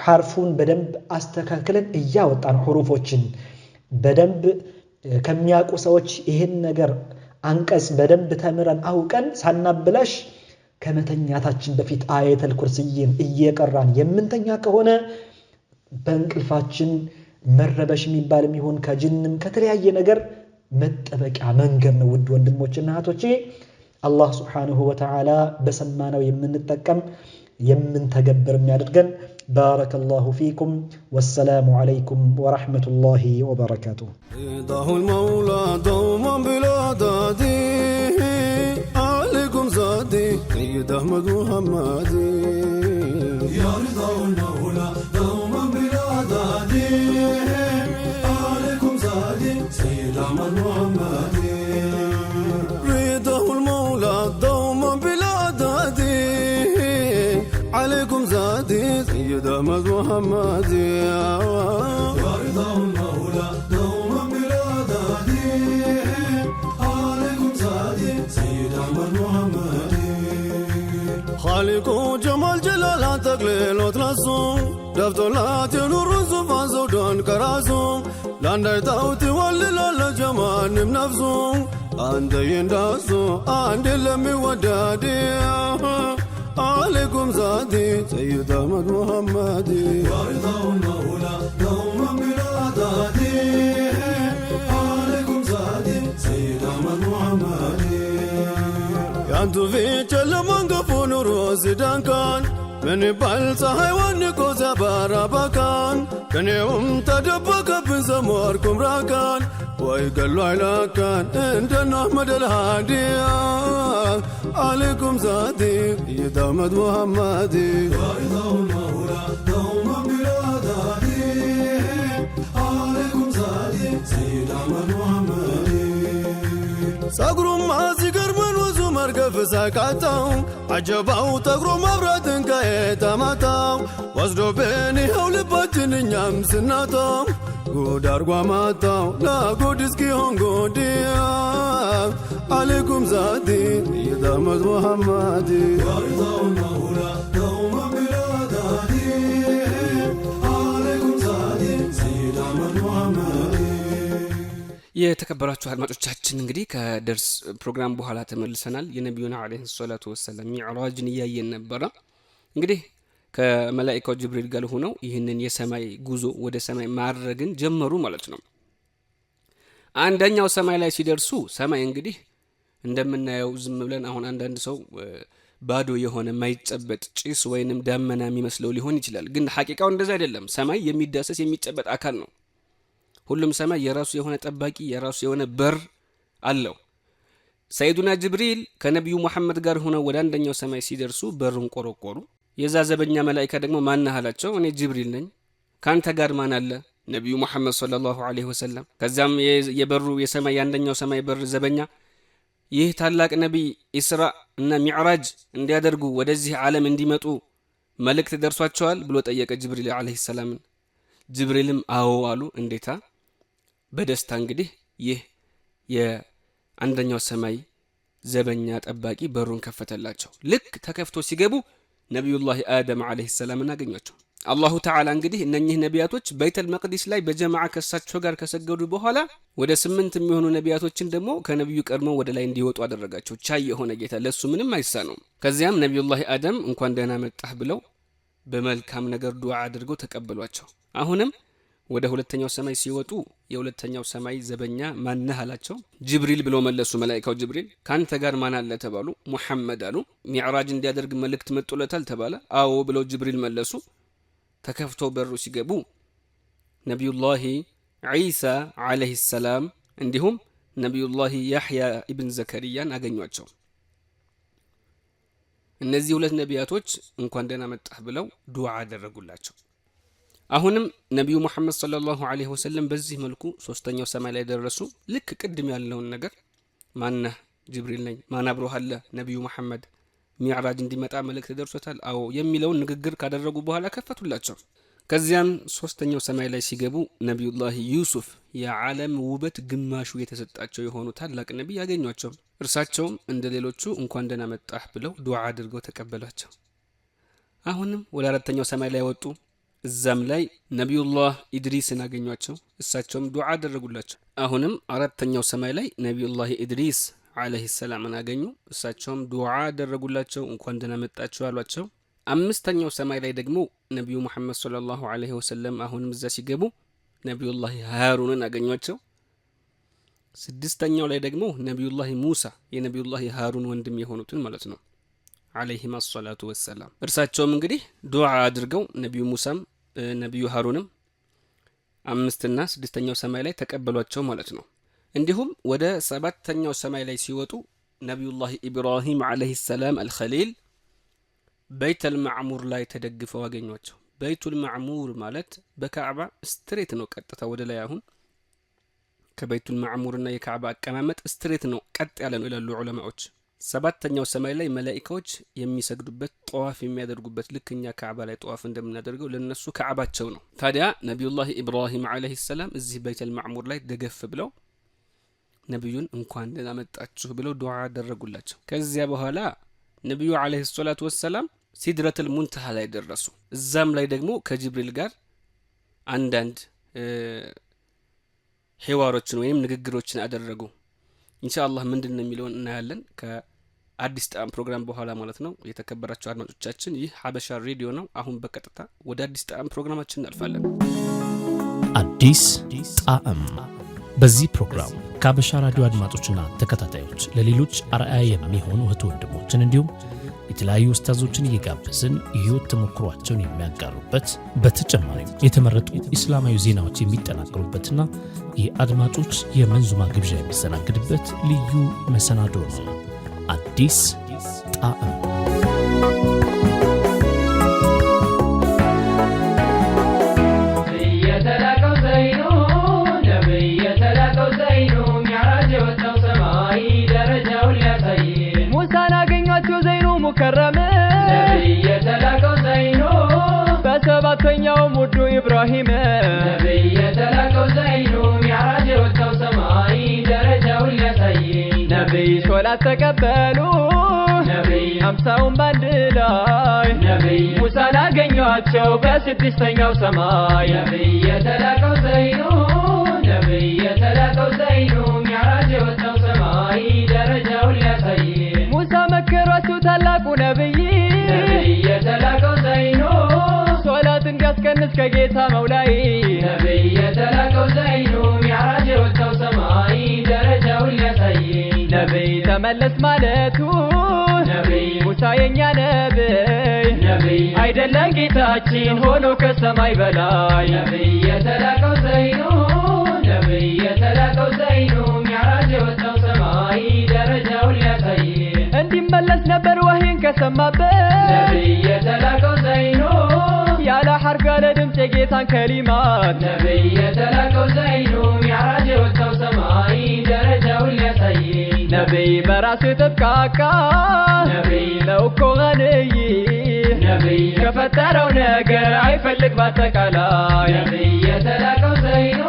ሐርፉን በደንብ አስተካክለን እያወጣን ሑሩፎችን በደንብ ከሚያውቁ ሰዎች ይህን ነገር አንቀጽ በደንብ ተምረን አውቀን ሳናብላሽ ከመተኛታችን በፊት አየተል ኩርሲይን እየቀራን የምንተኛ ከሆነ በእንቅልፋችን መረበሽ የሚባልም ይሁን ከጅንም ከተለያየ ነገር መጠበቂያ መንገድ ነው። ውድ ወንድሞችና እህቶቼ አላህ ሱብሓነሁ ወተዓላ በሰማነው የምንጠቀም የምንተገብር የሚያደርገን። ባረከላሁ ፊኩም ወሰላሙ ዓለይኩም ወረሕመቱላሂ ወበረካቱሁ። ሪዳሁል መውላ ደውመን ቢላ ዳዲ ዓለይኩም ዛዲ ሰይድ አሕመድ ሙሐመድ። ያ ሪዳሁል መውላ ደውመን ቢላ ዳዲ ዓለይኩም ዛዲ ሰይድ አሕመድ ሙሐመድ። ሪዳሁል መውላ ደውመን ቢላ ዳዲ عليكم زادي سيد أحمد محمد. يا رضا المولى دوما بلا دادي عليكم زادي سيد أحمد محمد. خالقو جمال جلال تقليل وترسوم دفتولات ينور الزفان زودون كراسوم لاندر تاوتي والليل جمال نفسوم عند ينداسو عند لمي ودادي عليكم زادي سيد أحمد محمد. ورضا المولى دوما بلا دادي عليكم زادي سيد أحمد محمد. يانتو في جلمان قفون روزي دانكان من بالص حيوانكو زبارا بكان كان يوم تدبك بزموركم راكان ويقلوا علاكان عندنا أحمد الهادي عليكم زادي سيد أحمد محمد. ورضا المولى دوما بلا دادي عليكم زادي سيد أحمد محمد. ساقروا ما سيقر من وزو مرقا ማረፍ ሳቃጣው አጀባው ተግሮ መብራትን ከየተማታው ወስዶብን ይኸው ልባችን እኛም ስናጣው ጉድ አርጓ ማጣው ለጉድ እስኪሆን ጉድያ አለይኩም ዛቲ የዳመት ሙሐመድ ዋርታው መውላ ደውመ ቢላዳዲ አለይኩም ዛቲ የዳመት ሙሐመድ። የተከበራችሁ አድማጮቻችን እንግዲህ ከደርስ ፕሮግራም በኋላ ተመልሰናል። የነቢዩና አለይሂ ሰላቱ ወሰለም ሚዕራጅን እያየን ነበረ። እንግዲህ ከመላእክቱ ጅብሪል ጋር ሆነው ይህንን የሰማይ ጉዞ ወደ ሰማይ ማድረግን ጀመሩ ማለት ነው። አንደኛው ሰማይ ላይ ሲደርሱ ሰማይ እንግዲህ እንደምናየው ዝም ብለን አሁን አንዳንድ ሰው ባዶ የሆነ ማይጨበጥ ጭስ ወይንም ዳመና የሚመስለው ሊሆን ይችላል። ግን ሐቂቃው እንደዛ አይደለም። ሰማይ የሚዳሰስ የሚጨበጥ አካል ነው። ሁሉም ሰማይ የራሱ የሆነ ጠባቂ የራሱ የሆነ በር አለው። ሰይዱና ጅብሪል ከነቢዩ መሐመድ ጋር ሆነው ወደ አንደኛው ሰማይ ሲደርሱ በሩን ቆረቆሩ። የዛ ዘበኛ መላእክት ደግሞ ማን አላቸው? እኔ ጅብሪል ነኝ። ካንተ ጋር ማን አለ? ነቢዩ መሐመድ ሰለላሁ ዐለይሂ ወሰለም። ከዛም የበሩ የሰማይ አንደኛው ሰማይ በር ዘበኛ ይህ ታላቅ ነቢይ ኢስራ እና ሚዕራጅ እንዲያደርጉ ወደዚህ ዓለም እንዲመጡ መልእክት ደርሷቸዋል ብሎ ጠየቀ ጅብሪል ዐለይሂ ሰላም። ጅብሪልም አዎ አሉ። እንዴታ? በደስታ እንግዲህ ይህ የአንደኛው ሰማይ ዘበኛ ጠባቂ በሩን ከፈተላቸው። ልክ ተከፍቶ ሲገቡ ነቢዩላህ አደም ዐለይሂ ሰላም እናገኟቸው። አላሁ ተዓላ እንግዲህ እነኚህ ነቢያቶች በይተል መቅዲስ ላይ በጀማዓ ከሳቸው ጋር ከሰገዱ በኋላ ወደ 8 የሚሆኑ ነቢያቶችን ደግሞ ከነቢዩ ቀድመው ወደ ላይ እንዲወጡ አደረጋቸው። ቻይ የሆነ ጌታ ለሱ ምንም አይሳነውም። ከዚያም ነቢዩላህ አደም እንኳን ደህና መጣህ ብለው በመልካም ነገር ዱዓ አድርገው ተቀበሏቸው። አሁንም ወደ ሁለተኛው ሰማይ ሲወጡ የሁለተኛው ሰማይ ዘበኛ ማነህ አላቸው። ጅብሪል ብለው መለሱ። መላእክቱ ጅብሪል። ካንተ ጋር ማን አለ ተባሉ። ሙሐመድ አሉ። ሚዕራጅ እንዲያደርግ መልእክት መጥቶለታል ተባለ። አዎ ብለው ጅብሪል መለሱ። ተከፍቶ በሩ ሲገቡ ነቢዩላህ ዒሳ ዐለይሂ ሰላም እንዲሁም ነቢዩላህ ያሕያ ኢብን ዘከርያን አገኟቸው። እነዚህ ሁለት ነቢያቶች እንኳን ደህና መጣህ ብለው ዱዓ አደረጉላቸው። አሁንም ነቢዩ መሐመድ ሰለላሁ ዐለይሂ ወሰለም በዚህ መልኩ ሶስተኛው ሰማይ ላይ ደረሱ። ልክ ቅድም ያለውን ነገር ማነህ? ጅብሪል ነኝ። ማን አብሮህ አለ? ነቢዩ መሐመድ። ሚዕራጅ እንዲመጣ መልእክት ደርሶታል? አዎ የሚለውን ንግግር ካደረጉ በኋላ ከፈቱላቸው። ከዚያም ሶስተኛው ሰማይ ላይ ሲገቡ ነቢዩላህ ዩሱፍ የዓለም ውበት ግማሹ የተሰጣቸው የሆኑ ታላቅ ነቢይ ያገኟቸው። እርሳቸውም እንደ ሌሎቹ እንኳን ደህና መጣህ ብለው ዱዓ አድርገው ተቀበሏቸው። አሁንም ወደ አራተኛው ሰማይ ላይ ወጡ። እዛም ላይ ነቢዩላህ ኢድሪስን አገኟቸው። እሳቸውም ዱዓ አደረጉላቸው። አሁንም አራተኛው ሰማይ ላይ ነቢዩላህ ኢድሪስ ዐለይሂ ሰላምን አገኙ። እሳቸውም ዱዓ አደረጉላቸው፣ እንኳን ደህና መጣችሁ አሏቸው። አምስተኛው ሰማይ ላይ ደግሞ ነቢዩ መሐመድ ሰለላሁ ዐለይሂ ወሰለም አሁንም እዛ ሲገቡ ነቢዩላህ ሃሩንን አገኟቸው። ስድስተኛው ላይ ደግሞ ነቢዩላህ ሙሳ የነቢዩላህ ሃሩን ወንድም የሆኑትን ማለት ነው ዐለይሂም አሰላቱ ወሰላም። እርሳቸውም እንግዲህ ዱዓ አድርገው ነቢዩ ሙሳም ነቢዩ ሃሩንም 5 እና 6ኛው ሰማይ ላይ ተቀበሏቸው ማለት ነው። እንዲሁም ወደ 7ኛው ሰማይ ላይ ሲወጡ ነቢዩላህ ኢብራሂም ዐለይሂ ሰላም አልኸሊል በይተል ማዕሙር ላይ ተደግፈው አገኟቸው። በይቱል ማዕሙር ማለት በካዕባ ስትሬት ነው፣ ቀጥታ ወደ ላይ። አሁን ከበይቱል ማዕሙርና የካዕባ አቀማመጥ ስትሬት ነው፣ ቀጥ ያለ ነው ይላሉ ዑለማዎች። 7ኛው ሰማይ ላይ መላኢካዎች የሚሰግዱበት ጠዋፍ የሚያደርጉበት ልክኛ ካዕባ ላይ ጠዋፍ እንደምናደርገው ለነሱ ካዕባቸው ነው። ታዲያ ነቢዩላህ ኢብራሂም ዐለይሂ ሰላም እዚህ በይተል ማዕሙር ላይ ደገፍ ብለው ነቢዩን እንኳን ደህና መጣችሁ ብለው ዱዓ አደረጉላቸው። ከዚያ በኋላ ነቢዩ ዐለይሂ ሰላቱ ወሰላም ሲድረቱል ሙንተሃ ላይ ደረሱ። እዛም ላይ ደግሞ ከጅብሪል ጋር አንዳንድ ሒዋሮችን ወይም ንግግሮችን አደረጉ። ኢንሻአላህ ምንድነው የሚለውን እናያለን ከአዲስ ጣዕም ፕሮግራም በኋላ ማለት ነው። የተከበራችሁ አድማጮቻችን ይህ ሀበሻ ሬዲዮ ነው። አሁን በቀጥታ ወደ አዲስ ጣዕም ፕሮግራማችን እናልፋለን። አዲስ ጣዕም። በዚህ ፕሮግራም ከሀበሻ ራዲዮ አድማጮችና ተከታታዮች ለሌሎች አርአያ የሚሆኑ እህት ወንድሞችን እንዲሁም የተለያዩ ኡስታዞችን እየጋበዝን የህይወት ተሞክሯቸውን የሚያጋሩበት በተጨማሪም የተመረጡ ኢስላማዊ ዜናዎች የሚጠናቀሩበትና የአድማጮች የመንዙማ ግብዣ የሚስተናግድበት ልዩ መሰናዶ ነው። አዲስ ጣዕም። ሙሳና የለውም ውዱ ኢብራሂም ነብይ የተላከው ዘይኑ ሚዕራጅ የወጣው ሰማይ ደረጃውን ሊያሳይ ነብይ ሶላት ተቀበሉ ነብይ አምሳውን ባንድ ላይ ነብይ ሙሳን አገኟቸው በስድስተኛው ሰማይ ነብይ የተላከው ዘይኑ ነብይ የተላከው ዘይኑ ሚዕራጅ የወጣው ሰማይ ደረጃውን ሊያሳይ ሙሳ መከሯቸው ታላቁ ነብይ ነብይ የተላከው ዘይኑ ሶላት እንዲያስቀንስ ከጌታ መውላይ ነብይ የተላከው ዘይኑ ሚዕራጅ የወጣው ሰማይ ደረጃውን ሊያሳይ ነብይ ተመለስ ማለቱ ነብይ ሙሳ የኛ ነብይ ነብይ አይደለም ጌታችን ሆኖ ከሰማይ በላይ ነብይ የተላከው ዘይኑ ነብይ የተላከው ዘይኑ ሚዕራጅ የወጣው ሰማይ ደረጃውን ሊያሳይ እንዲመለስ ነበር ወህይን ከሰማበት ነብይ የተላከው ዘይኑ ያለ ሐርፍ ያለ ድምፅ የጌታን ከሊማት ነብይ የተላከው ዘይኑ ሚዕራጅ የወጣው ሰማይ ደረጃውን ሊያሳይ ነብይ በራሱ ተብቃቃ ነብይ ለውኮ ገንይ ነብይ ከፈጠረው ነገር አይፈልግ ባጠቃላይ ነብይ የተላከው ዘይኑ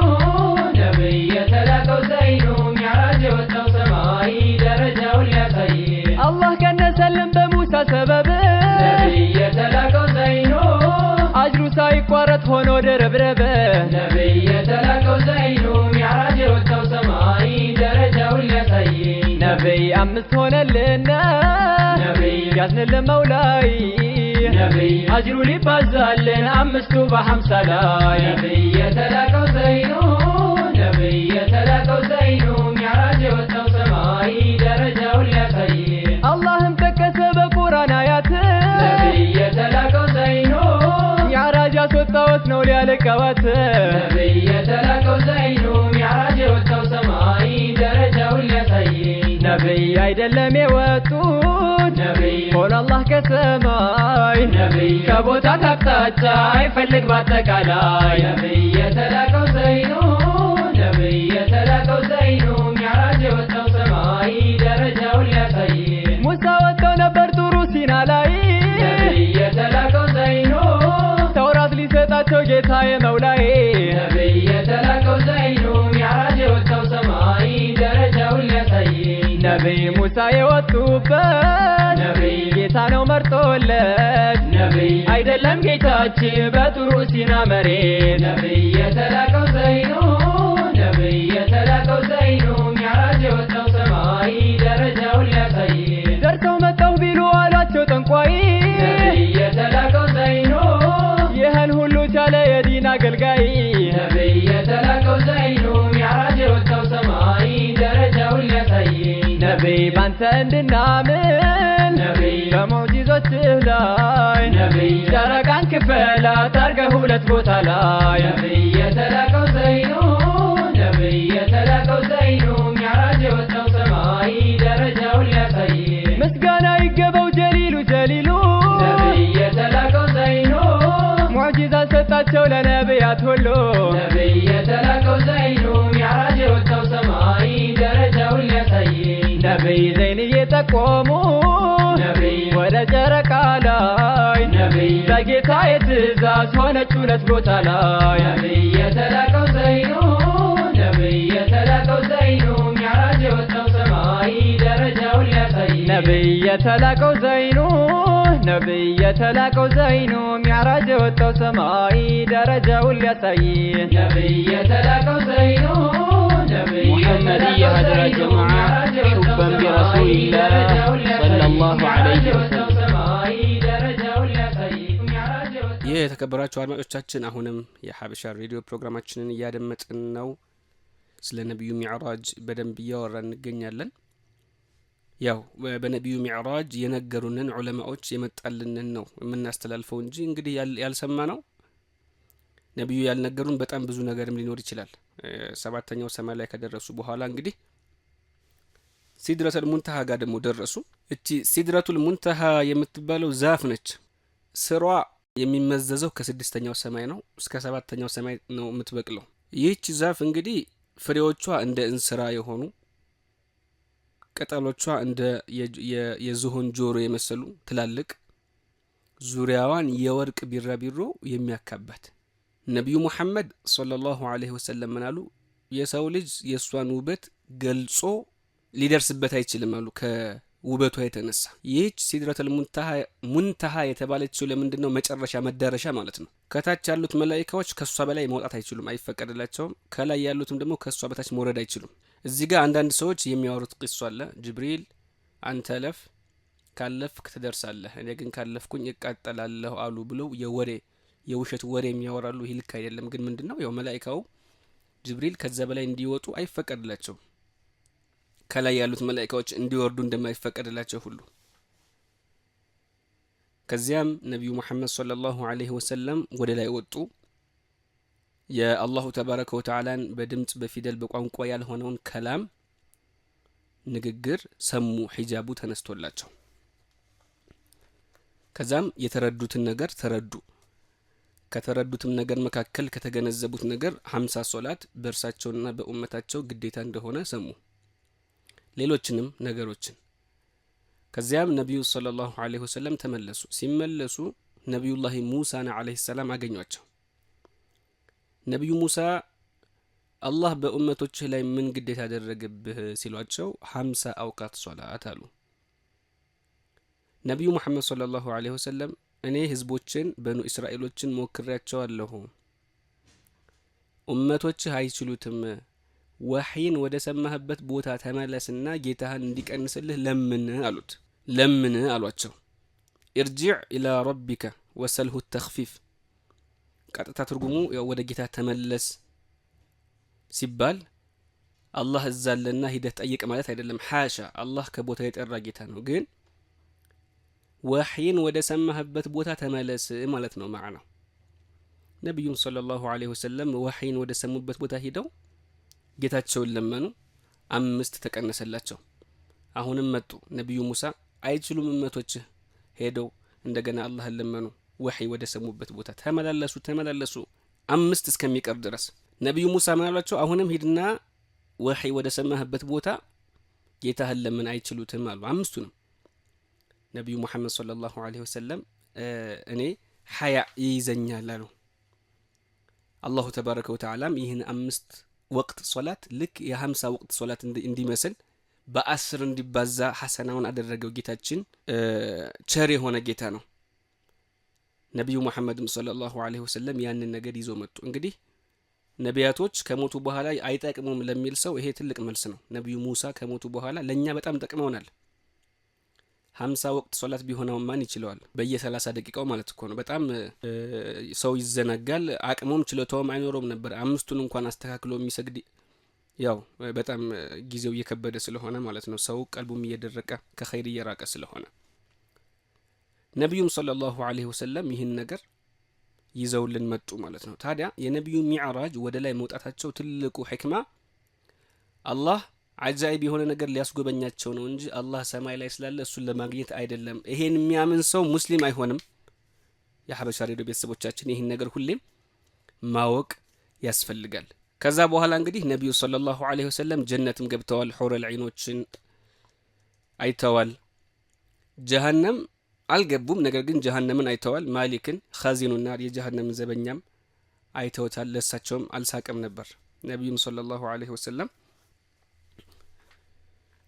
ነብይ የተላከው ዘይኑ ሚዕራጅ የወጣው ሰማይ ደረጃውን ሊያሳይ አላህ ቀነሰልን በሙሳ ሰበብ ነብይ የተላከው ዘይኑ አጅሩ ሳይቋረጥ ሆኖ ደረብረበ ነብይ የተላከው ዘይኑ ሚዕራጅ የወጣው ሰማይ ደረጃውን ሊያሳይ ነብይ አምስት ሆነልና ነብይ ያዝንልን መውላይ ነብይ አጅሩ ሊባዛልን አምስቱ በሐምሳ ላይ ነብይ የተላከው ዘይኑ ነብይ የተላከው ዘይኑ ሚዕራጅ የወጣው ሰማይ ደረጃውን ሊያሳይ አላህም ጠቀሰ በቁርአን አያት ነብይ የተላከው ዘይኑ ሚዕራጅ ያስወጣውት ነው ሊያለቀዋት ነብይ የተላከው ዘይኑ ሚዕራጅ የወጣው ሰማይ ደረጃውን ሊያሳይ ነብይ አይደለም የወጡት ነብይ ሆኖ አላህ ከሰማይ ነብይ ከቦታ አቅጣጫ አይፈልግ ባጠቃላይ ነብይ የተላከው ዘይኑ ነብይ የተላከው ዘይኑ ሚዕራጅ የወጣው ሰማይ ደረጃውን ሊያሳይ ሙሳ ወጥተው ነበር ጡሩ ሲና ላይ ነብይ የተላከው ዘይኑ ተውራት ሊሰጣቸው ጌታ የመውላይ ነብይ የተላከው ዘይኑ ሚዕራጅ የወጣው ሰማይ ደረጃውን ሊያሳይ ነብይ ሙሳ የወጡበት ነብይ ጌታ ነው መርጦለት ነብይ አይደለም ጌታችን በጡሩ ሲና መሬት ነብይ የተላከው ዘይኑ ነብይ የተላከው ዘይኑ ሚዕራጅ የወጣው ሰማይ ደረጃውን ሊያሳይ ደርሰው መጣሁ ቢሉ አሏቸው ጠንቋይ ነብይ የተላከው ዘይኑ ይህን ሁሉ ቻለ የዲን አገልጋይ ነብይ የተላከው ዘይኑ ሚዕራጅ የወጣው ሰማይ ደረጃውን ሊያሳይ ነብይ ባንተ እንድናምን ነብይ በሙዕጂዞችህ ላይ ነብይ ጨረቃን ክፈላት አርገህ ሁለት ቦታ ላይ ነብይ የተላከው ዘይኑ ነብይ የተላከው ዘይኑ ሚዕራጅ የወጣው ሰማይ ደረጃውን ሊያሳይ ምስጋና ይገባው ጀሊሉ ጀሊሉ ነብይ የተላከው ዘይኑ ሙዕጂዛ ሰጣቸው ለነቢያት ሁሉ ነብይ የተላከው ዘይኑ ሚዕራጅ የወጣው ሰማይ ደረጃውን ሊያሳይ ነብይ ዘይን እየጠቆሙ ነብይ ወደ ጨረቃ ላይ ነብይ በጌታ የትእዛዝ ሆነች ሁለት ቦታ ላይ ነብይ የተላከው ዘይኑ ነብይ የተላከው ዘይኑ ሚዕራጅ የወጣው ሰማይ ደረጃውን ሊያሳይ ነብይ የተላከው ዘይኑ ነብይ የተላከው ዘይኑ ሚዕራጅ የወጣው ሰማይ ደረጃውን ሊያሳይ ነብይ የተላከው ዘይኑ ነብይ محمدية هذا يا جماعة حبا برسول الله صلى الله عليه وسلم ይህ የተከበራችሁ አድማጮቻችን አሁንም የሀበሻ ሬዲዮ ፕሮግራማችንን እያደመጥን ነው። ስለ ነብዩ ሚዕራጅ በደንብ እያወራን እንገኛለን። ያው በነብዩ ሚዕራጅ የነገሩንን ዑለማዎች የመጣልንን ነው የምናስተላልፈው እንጂ እንግዲህ ያልሰማ ነው ነብዩ ያልነገሩን በጣም ብዙ ነገርም ሊኖር ይችላል። ሰባተኛው ሰማይ ላይ ከደረሱ በኋላ እንግዲህ ሲድረቱል ሙንተሃ ጋር ደግሞ ደረሱ። እቺ ሲድረቱል ሙንተሃ የምትባለው ዛፍ ነች። ስሯ የሚመዘዘው ከስድስተኛው ሰማይ ነው እስከ ሰባተኛው ሰማይ ነው የምትበቅለው። ይህች ዛፍ እንግዲህ ፍሬዎቿ እንደ እንስራ የሆኑ ቅጠሎቿ እንደ የዝሆን ጆሮ የመሰሉ ትላልቅ ዙሪያዋን የወርቅ ቢራቢሮ የሚያካባት ነቢዩ ሙሐመድ ሰለላሁ ዐለይሂ ወሰለም ምን አሉ? የሰው ልጅ የእሷን ውበት ገልጾ ሊደርስበት አይችልም አሉ ከውበቷ የተነሳ። ይህች ሲድረቱል ሙንተሃ የተባለችው ለምንድን ነው? መጨረሻ መዳረሻ ማለት ነው። ከታች ያሉት መላኢካዎች ከእሷ በላይ መውጣት አይችሉም፣ አይፈቀድላቸውም። ከላይ ያሉትም ደግሞ ከእሷ በታች መውረድ አይችሉም። እዚህ ጋር አንዳንድ ሰዎች የሚያወሩት ቂሷ አለ። ጅብሪል አንተ ለፍ ካለፍክ ትደርሳለህ፣ እኔ ግን ካለፍኩኝ እቃጠላለሁ አሉ ብለው የውሸት ወሬ የሚያወራሉ። ይህ ልክ አይደለም። ግን ምንድነው ያው መላኢካው ጅብሪል ከዛ በላይ እንዲወጡ አይፈቀድላቸውም፣ ከላይ ያሉት መላኢካዎች እንዲወርዱ እንደማይፈቀድላቸው ሁሉ። ከዚያም ነቢዩ ሙሐመድ ሰለላሁ ዐለይሂ ወሰለም ወደ ላይ ወጡ። የአላሁ ተባረከ ወተዓላን በድምጽ በፊደል በቋንቋ ያልሆነውን ከላም ንግግር ሰሙ፣ ሒጃቡ ተነስቶላቸው። ከዛም የተረዱትን ነገር ተረዱ። ከተረዱትም ነገር መካከል ከተገነዘቡት ነገር 50 ሶላት በእርሳቸውና በኡመታቸው ግዴታ እንደሆነ ሰሙ፣ ሌሎችንም ነገሮችን። ከዚያም ነቢዩ ሰለላሁ ዐለይሂ ወሰለም ተመለሱ። ሲመለሱ ነቢዩላህ ሙሳን ዐለይሂ ሰላም አገኟቸው። ነቢዩ ሙሳ አላህ በኡመቶችህ ላይ ምን ግዴታ ያደረገብህ ሲሏቸው 50 አውቃት ሶላት አሉ። ነቢዩ ሙሐመድ ሰለላሁ ዐለይሂ ወሰለም እኔ ህዝቦችን በኑ እስራኤሎችን ሞክሬያቸዋለሁ፣ ኡመቶችህ አይችሉትም፣ ወህይን ወደ ሰማህበት ቦታ ተመለስና ጌታህን እንዲቀንስልህ ለምን አሏቸው። ኢርጂዕ ኢላ ረቢከ ወሰልሁ ተኽፊፍ። ቀጥታ ትርጉሙ ወደ ጌታ ተመለስ ሲባል አላህ እዛለና ሂደህ ጠይቅ ማለት አይደለም። ሓሻ፣ አላህ ከቦታ የጠራ ጌታ ነው። ግን ወህይን ወደ ሰማህበት ቦታ ተመለስ ማለት ነው ማዕናው። ነቢዩም ሰለላሁ ዐለይሂ ወሰለም ወህይን ወደ ሰሙበት ቦታ ሂደው ጌታቸውን ለመኑ። 5 ተቀነሰላቸው። አሁንም መጡ ነቢዩ ሙሳ አይችሉም እመቶችህ፣ ሄደው እንደገና አላህን ለመኑ። ወህይ ወደ ሰሙበት ቦታ ተመላለሱ 5 እስከሚቀር ድረስ። ነቢዩ ሙሳ ምን አሏቸው? አሁንም ሂድና ወህይ ወደ ሰማህበት ቦታ ጌታህን ለምን፣ አይችሉትም አሉ 5ቱንም። ነቢዩ ሙሐመድ ሰለላሁ ዐለይሂ ወሰለም እኔ ሐያ ይይዘኛል አሉ። አላሁ ተባረከ ወተዓላም ይህን 5 ወቅት ሶላት ልክ የ50 ወቅት ሶላት እንዲመስል በ10 እንዲባዛ ሐሰናውን አደረገው። ጌታችን ቸር የሆነ ጌታ ነው። ነቢዩ ሙሐመድም ሰለላሁ ዐለይሂ ወሰለም ያንን ነገር ይዘው መጡ። እንግዲህ ነቢያቶች ከሞቱ በኋላ አይጠቅሙም ለሚል ሰው ይሄ ትልቅ መልስ ነው። ነቢዩ ሙሳ ከሞቱ በኋላ ለእኛ በጣም ጠቅመውናል። 50 ወቅት ሶላት ቢሆነው ማን ይችላል? በየ30 ደቂቃው ማለት እኮ ነው። በጣም ሰው ይዘናጋል፣ አቅሙም ችሎታውም አይኖረውም ነበር 5ቱን እንኳን አስተካክሎ የሚሰግድ። ያው በጣም ጊዜው እየከበደ ስለሆነ ማለት ነው። ሰው ቀልቡም እየደረቀ ከኸይር እየራቀ ስለሆነ ነቢዩም ሰለላሁ ዐለይሂ ወሰለም ይህን ነገር ይዘውልን መጡ ማለት ነው። ታዲያ የነቢዩ ሚዕራጅ ወደ ላይ መውጣታቸው ትልቁ ሕክማ አላህ አጃኢብ የሆነ ነገር ሊያስጎበኛቸው ነው እንጂ አላህ ሰማይ ላይ ስላለ እሱን ለማግኘት አይደለም። ይሄን የሚያምን ሰው ሙስሊም አይሆንም። የሐበሻ ሬዲዮ ቤተሰቦቻችን ይህን ነገር ሁሌም ማወቅ ያስፈልጋል። ከዛ በኋላ እንግዲህ ነቢዩ ሰለላሁ ዐለይሂ ወሰለም ጀነትም ገብተዋል። ሑረል ዒኖችን አይተዋል። ጀሃነም አልገቡም፣ ነገር ግን ጀሃነምን አይተዋል። ማሊክን ኻዚኑ ናር የጀሃነምን ዘበኛም አይተውታል። ለሳቸውም አልሳቀም ነበር። ነቢዩም ሰለላሁ ዐለይሂ ወሰለም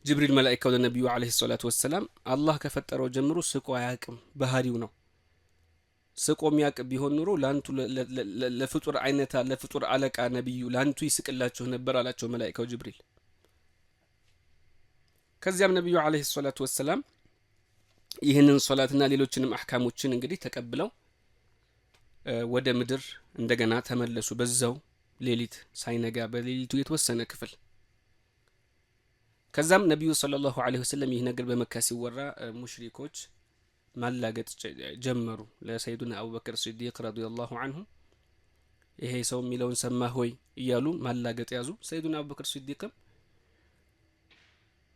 ጅብሪል መላኢካው ለነቢዩ ዐለይሂ ሰላቱ ወሰላም አላህ ከፈጠረው ጀምሮ ስቆ አያቅም፣ ባህሪው ነው። ስቆ የሚያቅ ቢሆን ኑሮ ላንቱ ለፍጡር አይነታ ለፍጡር አለቃ ነቢዩ ላንቱ ይስቅላችሁ ነበር አላቸው መላኢካው ጅብሪል። ከዚያም ነቢዩ ዐለይሂ ሰላቱ ወሰላም ይህንን ሶላትና ሌሎችንም አህካሞችን እንግዲህ ተቀብለው ወደ ምድር እንደገና ተመለሱ። በዛው ሌሊት ሳይነጋ በሌሊቱ የተወሰነ ክፍል። ከዛም ነቢዩ ሰለላሁ ዐለይሂ ወሰለም ይህ ነገር በመካ ሲወራ ሙሽሪኮች ማላገጥ ጀመሩ። ለሰይዱና አቡበክር ሲዲቅ ረዲየላሁ ዐንሁ ይሄ ሰው የሚለውን ሰማ ሆይ እያሉ ማላገጥ ያዙ። ሰይዱና አቡበክር ሲዲቅም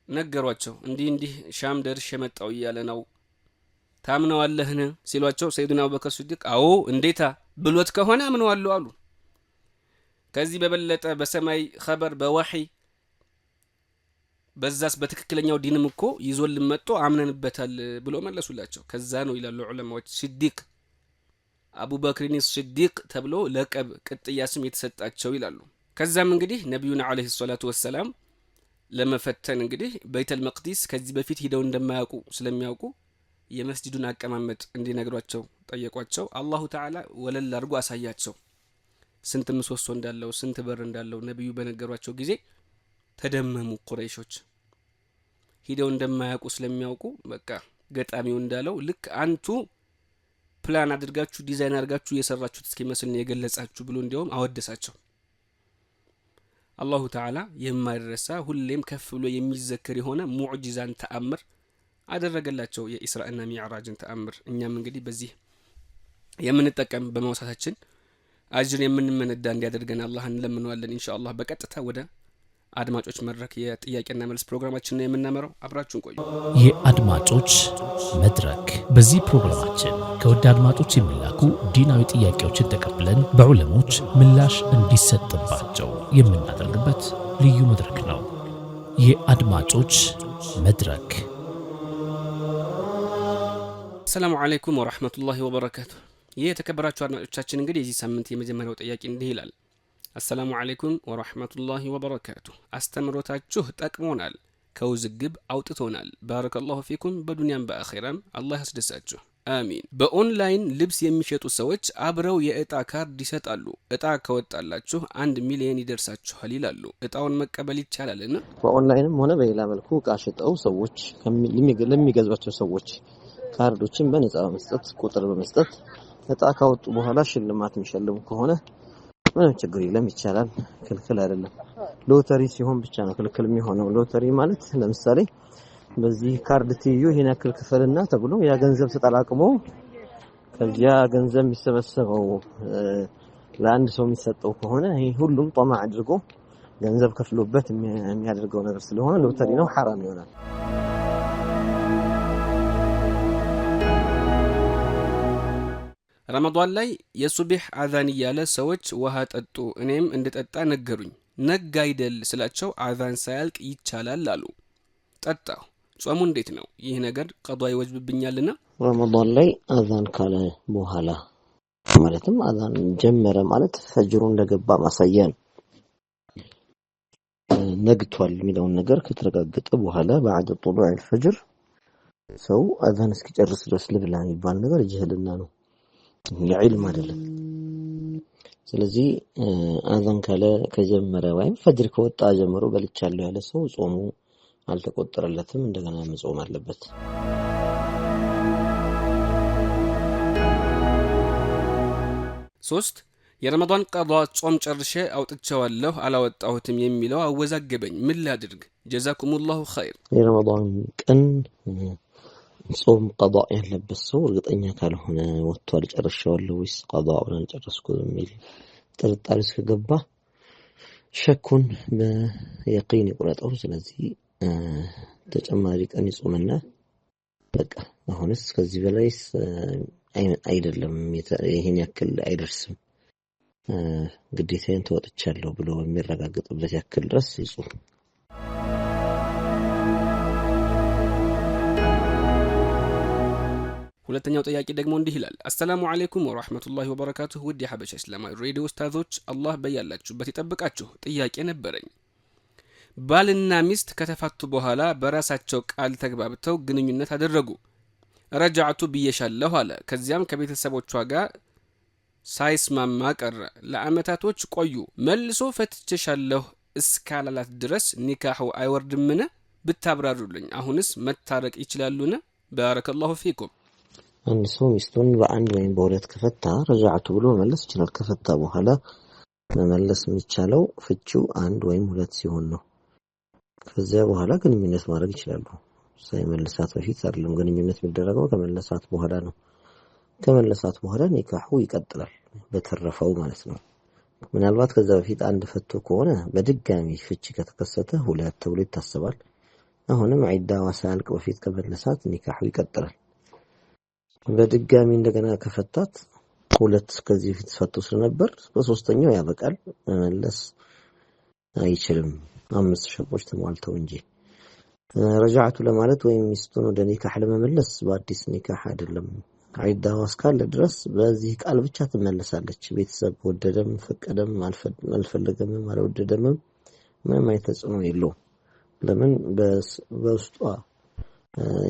ነገሯቸው። እንዲህ ሻም ደርሼ መጣሁ እያለ ነው፣ ታምነዋለህን ሲሏቸው ሰይዱና አቡበክር ሲዲቅ አዎ እንዴታ ብሎት ከሆነ አምነዋለሁ አሉ። ከዚህ በበለጠ በሰማይ ኸበር በወህይ በዛስ በትክክለኛው ዲንም እኮ ይዞልን መጥቶ አምነንበታል ብሎ መለሱላቸው። ከዛ ነው ይላሉ ዑለማዎች ሲዲቅ አቡበክርን ሲዲቅ ተብሎ ለቀብ ቅጥያ ስም የተሰጣቸው ይላሉ። ከዛም እንግዲህ ነብዩና አለይሂ ሰላቱ ወሰለም ለመፈተን እንግዲህ በይተል መቅዲስ ከዚህ በፊት ሄደው እንደማያውቁ ስለሚያውቁ የመስጂዱን አቀማመጥ እንዲነግሯቸው ጠየቋቸው። አላሁ ተዓላ ወለል አድርጎ አሳያቸው። ስንት ምሰሶ እንዳለው ስንት በር እንዳለው ነብዩ በነገሯቸው ጊዜ ተደመሙ። ቁረይሾች ሄደው እንደማያውቁ ስለሚያውቁ በቃ ገጣሚው እንዳለው ልክ አንቱ ፕላን አድርጋችሁ ዲዛይን አድርጋችሁ የሰራችሁት እስኪመስል ነው የገለጻችሁ ብሎ እንዲያውም አወደሳቸው። አላሁ ተዓላ የማይረሳ ሁሌም ከፍ ብሎ የሚዘከር የሆነ ሙዕጂዛን ተአምር አደረገላቸው፣ የኢስራእና ሚዕራጅን ተአምር። እኛም እንግዲህ በዚህ የምንጠቀም በመውሳታችን አጅር የምንመነዳ እንዲያደርገን አላህን እንለምነዋለን ኢንሻአላህ። በቀጥታ ወደ አድማጮች መድረክ የጥያቄና መልስ ፕሮግራማችን ነው የምናመራው። አብራችሁን ቆዩ። የአድማጮች መድረክ። በዚህ ፕሮግራማችን ከወደ አድማጮች የሚላኩ ዲናዊ ጥያቄዎችን ተቀብለን በዑለሞች ምላሽ እንዲሰጥባቸው የምናደርግበት ልዩ መድረክ ነው። የአድማጮች መድረክ። ሰላም አለይኩም ወራህመቱላሂ ወበረካቱ። ይህ የተከበራችሁ አድማጮቻችን እንግዲህ የዚህ ሳምንት የመጀመሪያው ጥያቄ እንዲህ ይላል። አሰላሙ አለይኩም ወራህመቱላሂ ወበረካቱ። አስተምሮታችሁ ጠቅሞናል፣ ከውዝግብ አውጥቶናል። ባረከላሁ ፊኩም በዱንያም በአኺራም አላህ ያስደሳችሁ አሚን። በኦንላይን ልብስ የሚሸጡ ሰዎች አብረው የእጣ ካርድ ይሰጣሉ። እጣ ከወጣላችሁ 1 ሚሊዮን ይደርሳችኋል ይላሉ። እጣውን መቀበል ይቻላልና? በኦንላይንም ሆነ በሌላ መልኩ እቃ ሽጠው ሰዎች ለሚገዟቸው ሰዎች ካርዶችን በነጻ በመስጠት ቁጥር በመስጠት እጣ ካወጡ በኋላ ሽልማት የሚሸልሙ ከሆነ ምንም ችግር የለም፣ ይቻላል፣ ክልክል አይደለም። ሎተሪ ሲሆን ብቻ ነው ክልክል የሚሆነው። ሎተሪ ማለት ለምሳሌ በዚህ ካርድ ትይዩ ይሄን ያክል ክፈልና ተብሎ ያ ገንዘብ ተጠላቅሞ ከዚያ ገንዘብ የሚሰበሰበው ለአንድ ሰው የሚሰጠው ከሆነ ይሄ ሁሉም ጧማ አድርጎ ገንዘብ ከፍሎበት የሚያደርገው ነገር ስለሆነ ሎተሪ ነው፣ حرام ይሆናል። ረመዳን ላይ የሱብህ አዛን እያለ ሰዎች ውሃ ጠጡ፣ እኔም እንድጠጣ ነገሩኝ። ነጋ አይደል ስላቸው አዛን ሳያልቅ ይቻላል አሉ። ጠጣሁ። ጾሙ እንዴት ነው? ይህ ነገር ቀዷ ይወጅብብኛልና? ረመዳን ላይ አዛን ካለ በኋላ ማለትም አዛን ጀመረ ማለት ፈጅሩ እንደገባ ማሳያ ነው። ነግቷል የሚለውን ነገር ከተረጋገጠ በኋላ بعد طلوع الفجر ሰው አዛን እስኪጨርስ ድረስ ልብላ የሚባል ነገር ጅህልና ነው፣ የዒልም አይደለም። ስለዚህ አዛን ካለ ከጀመረ ወይም ፈጅር ከወጣ ጀምሮ በልቻለሁ ያለ ሰው ጾሙ አልተቆጠረለትም፣ እንደገና መጾም አለበት። ሶስት የረመዳን ቀዷ ጾም ጨርሼ አውጥቼዋለሁ አላወጣሁትም የሚለው አወዛገበኝ። ምን ላድርግ? ጀዛኩሙላሁ ኸይር። የረመዳን ቀን ጾም ቀዷ ያለበት ሰው እርግጠኛ ካልሆነ ወጥቷል ጨርሻለሁ ወይስ ቀዷውን አልጨረስኩም የሚል ጥርጣሬ እስከገባ ሸኩን በየቂን ይቁረጠው። ስለዚህ ተጨማሪ ቀን ይጾምና በቃ አሁንስ ከዚህ በላይስ አይደለም ይሄን ያክል አይደርስም ግዴታዬን ተወጥቻለሁ ብሎ የሚረጋገጥበት ያክል ድረስ ይጾም። ሁለተኛው ጥያቄ ደግሞ እንዲህ ይላል። አሰላሙ አለይኩም ወራህመቱላሂ ወበረካቱሁ። ውድ የሐበሻ እስላማዊ ሬዲዮ ኡስታዞች አላህ በያላችሁበት ይጠብቃችሁ። ጥያቄ ነበረኝ። ባልና ሚስት ከተፋቱ በኋላ በራሳቸው ቃል ተግባብተው ግንኙነት አደረጉ። ረጃዕቱ ብዬሻለሁ አለ። ከዚያም ከቤተሰቦቿ ጋር ሳይስማማ ቀረ። ለአመታቶች ቆዩ። መልሶ ፈትቼሻለሁ እስካላላት ድረስ ኒካሁ አይወርድምን? ብታብራሩልኝ። አሁንስ መታረቅ ይችላሉን? ባረከላሁ ፊኩም። አንድ ሰው ሚስቱን በአንድ ወይም በሁለት ከፈታ ረጃዕቱ ብሎ መመለስ ይችላል። ከፈታ በኋላ መመለስ የሚቻለው ፍቺው አንድ ወይም ሁለት ሲሆን ነው። ከዚያ በኋላ ግንኙነት ማድረግ ይችላሉ። ሳይመልሳት በፊት አይደለም ግንኙነት የሚደረገው፣ ከመለሳት በኋላ ነው። ከመለሳት በኋላ ኒካሁ ይቀጥላል በተረፈው ማለት ነው። ምናልባት ከዛ በፊት አንድ ፈቶ ከሆነ በድጋሚ ፍቺ ከተከሰተ ሁለት ተብሎ ይታሰባል። አሁንም ዒዳዋ ሳያልቅ በፊት ከመለሳት ኒካሁ ይቀጥላል። በድጋሚ እንደገና ከፈታት ሁለት ከዚህ በፊት ፈቶ ስለነበር በሶስተኛው ያበቃል፣ መመለስ አይችልም። 5 ሸርጦች ተሟልተው እንጂ ረጃዕቱ ለማለት ወይም ሚስቱን ወደ ኒካህ ለመመለስ በአዲስ ኒካህ አይደለም ዒዳዋ እስካለ ድረስ በዚህ ቃል ብቻ ትመለሳለች። ቤተሰብ ወደደም ፈቀደም አልፈለገም አልወደደም ምንም አይነት ተጽዕኖ የለውም። ለምን በውስጧ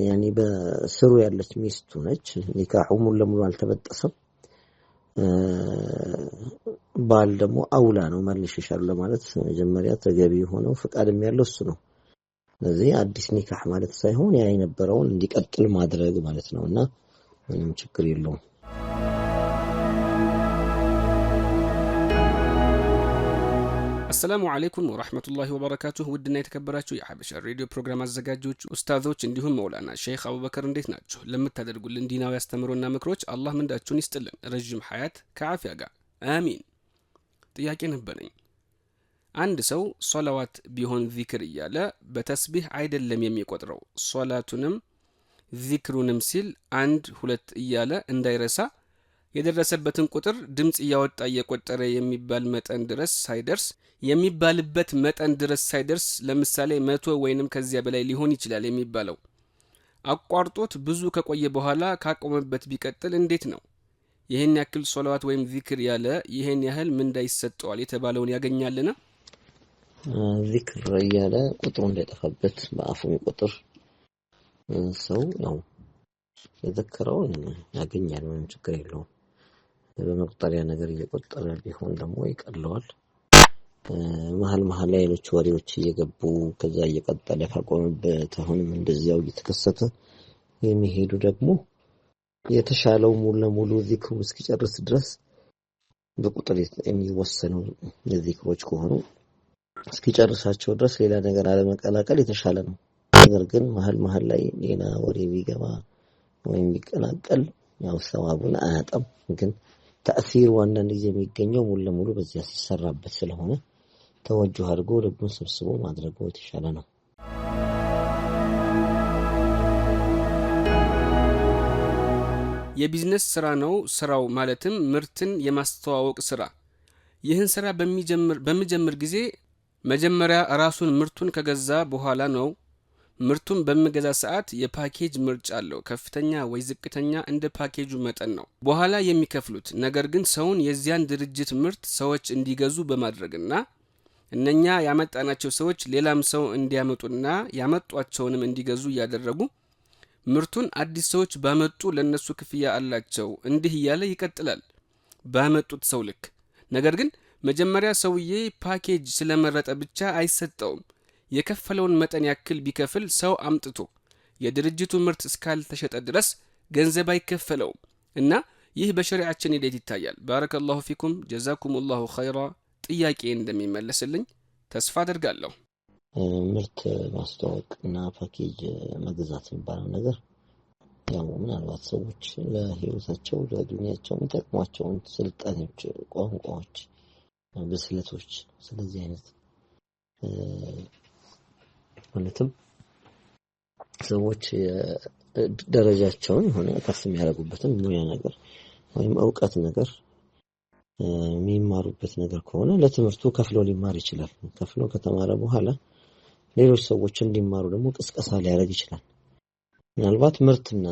ያኒ በስሩ ያለች ሚስቱ ነች። ኒካሁ ሙሉ ለሙሉ አልተበጠሰም። ባል ደግሞ አውላ ነው መልሽሻለሁ ለማለት መጀመሪያ ተገቢ ሆነው ፈቃድም ያለው እሱ ነው። ስለዚህ አዲስ ኒካህ ማለት ሳይሆን ያ የነበረውን እንዲቀጥል ማድረግ ማለት ነውና ምንም ችግር የለውም። السلام عليكم ورحمة الله وبركاته. ودنا يتكبراتشو يا حبش الراديو برنامج الزجاجوج أستاذوች እንዲሁም መውላና ሼክ አቡበከር እንዴት ናችሁ? ለምታደርጉልን ዲናዊ ያስተምሩና ምክሮች አላህ ምንዳችሁን ይስጥልን፣ ረጅም ሐያት ከዓፊያ ጋር አሚን። ጥያቄ ነበረኝ። አንድ ሰው ሶላዋት ቢሆን ዚክር እያለ በተስቢህ አይደለም የሚቆጥረው ሶላቱንም ዚክሩንም ሲል 1 2 እያለ እንዳይረሳ የደረሰበትን ቁጥር ድምጽ ያወጣ እየቆጠረ የሚባልበት መጠን ድረስ ሳይደርስ ለምሳሌ 100 ወይንም ከዚያ በላይ ሊሆን ይችላል የሚባለው አቋርጦት ብዙ ከቆየ በኋላ ካቆመበት ቢቀጥል እንዴት ነው? ይሄን ያክል ሶላዋት ወይም ዚክር ያለ ይሄን ያህል ምንዳ ይሰጠዋል የተባለውን ያገኛልና? ዚክር ያለ ቁጥሩ እንደጠፋበት በአፉ ቁጥር ሰው ነው የዘከረው ያገኛል፣ ምንም ችግር የለውም። በመቁጠሪያ ነገር እየቆጠረ ቢሆን ደግሞ ይቀለዋል። መሃል ላይ ሌሎች ወሬዎች እየገቡ ከዛ እየቀጠለ ካቆመበት አሁንም እንደዚያው እየተከሰተ የሚሄዱ ደግሞ የተሻለው ሙሉ ለሙሉ ዚክሩ እስኪጨርስ ድረስ በቁጥር የሚወሰነው የዚክሮች ከሆኑ እስኪጨርሳቸው ድረስ ሌላ ነገር አለመቀላቀል የተሻለ ነው። ነገር ግን መሃል ላይ ሌላ ወሬ ቢገባ ወይም ቢቀላቀል ያው ሰዋቡን አያጣም። ግን ተአሲሩ አንዳንድ ጊዜ የሚገኘው ሙሉ ለሙሉ በዚያ ሲሰራበት ስለሆነ ተወጁህ አድርጎ ልቡን ሰብስቦ ማድረጉ የተሻለ ነው። የቢዝነስ ስራ ነው ስራው፣ ማለትም ምርትን የማስተዋወቅ ስራ። ይህን ስራ በሚጀምር ጊዜ መጀመሪያ ራሱን ምርቱን ከገዛ በኋላ ነው። ምርቱን በሚገዛ ሰዓት የፓኬጅ ምርጫ አለው። ከፍተኛ ወይ ዝቅተኛ እንደ ፓኬጁ መጠን ነው በኋላ የሚከፍሉት። ነገር ግን ሰውን የዚያን ድርጅት ምርት ሰዎች እንዲገዙ በማድረግና እነኛ ያመጣናቸው ሰዎች ሌላም ሰው እንዲያመጡና ያመጧቸውንም እንዲገዙ ያደረጉ ምርቱን አዲስ ሰዎች ባመጡ ለነሱ ክፍያ አላቸው። እንዲህ እያለ ይቀጥላል ባመጡት ሰው ልክ። ነገር ግን መጀመሪያ ሰውዬ ፓኬጅ ስለመረጠ ብቻ አይሰጠውም። የከፈለውን መጠን ያክል ቢከፍል ሰው አምጥቶ የድርጅቱ ምርት እስካልተሸጠ ድረስ ገንዘብ አይከፈለውም እና ይህ በሸሪዓችን እንዴት ይታያል? ባረከላሁ ፊኩም ጀዛኩሙላሁ ኸይራ። ጥያቄ እንደሚመለስልኝ ተስፋ አደርጋለሁ። ምርት ማስተዋወቅና ፓኬጅ መግዛት የሚባለው ነገር ያው ምናልባት ሰዎች ለህይወታቸው ለዱንያቸው የሚጠቅሟቸውን ስልጣኔዎች፣ ቋንቋዎች፣ ብስለቶች ስለዚህ አይነት ማለትም ሰዎች ደረጃቸውን ሆነ ከፍ የሚያደርጉበትን ሙያ ነገር ወይም ዕውቀት ነገር የሚማሩበት ነገር ከሆነ ለትምህርቱ ከፍሎ ሊማር ይችላል። ከፍሎ ከተማረ በኋላ ሌሎች ሰዎች እንዲማሩ ደግሞ ቅስቀሳ ሊያደርግ ይችላል። ምናልባት ምርትና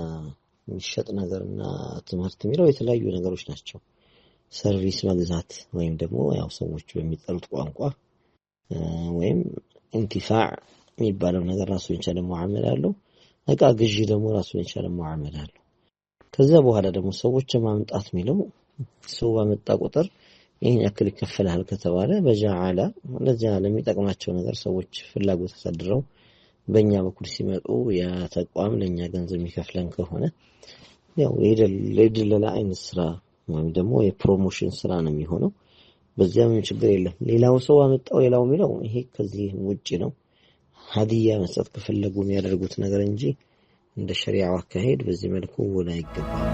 የሚሸጥ ነገርና ትምህርት የሚለው የተለያዩ ነገሮች ናቸው። ሰርቪስ መግዛት ወይም ደግሞ ያው ሰዎች በሚጠሩት ቋንቋ ወይም ኢንቲፋዕ የሚባለው ነገር ራሱን የቻለ ሙዓመላ አለው። እቃ ግዢ ደግሞ ራሱን የቻለ ሙዓመላ አለው። ከዛ በኋላ ደግሞ ሰዎች ማምጣት የሚለው ሰው ባመጣ ቁጥር ይሄን ያክል ይከፈላል ከተባለ በጃዓላ ለዚያ ለሚጠቅማቸው ነገር ሰዎች ፍላጎት ተሰድረው በእኛ በኩል ሲመጡ ያ ተቋም ለኛ ገንዘብ የሚከፍለን ከሆነ ያው የድለላ አይነት ስራ ወይም ደግሞ የፕሮሞሽን ስራ ነው የሚሆነው። በዚያ ምንም ችግር የለም። ሌላው ሰው አመጣው ሌላው የሚለው ይሄ ከዚህ ውጪ ነው። ሀዲያ መስጠት ከፈለጉ የሚያደርጉት ነገር እንጂ እንደ ሸሪዓው አካሄድ በዚህ መልኩ ወላ አይገባም።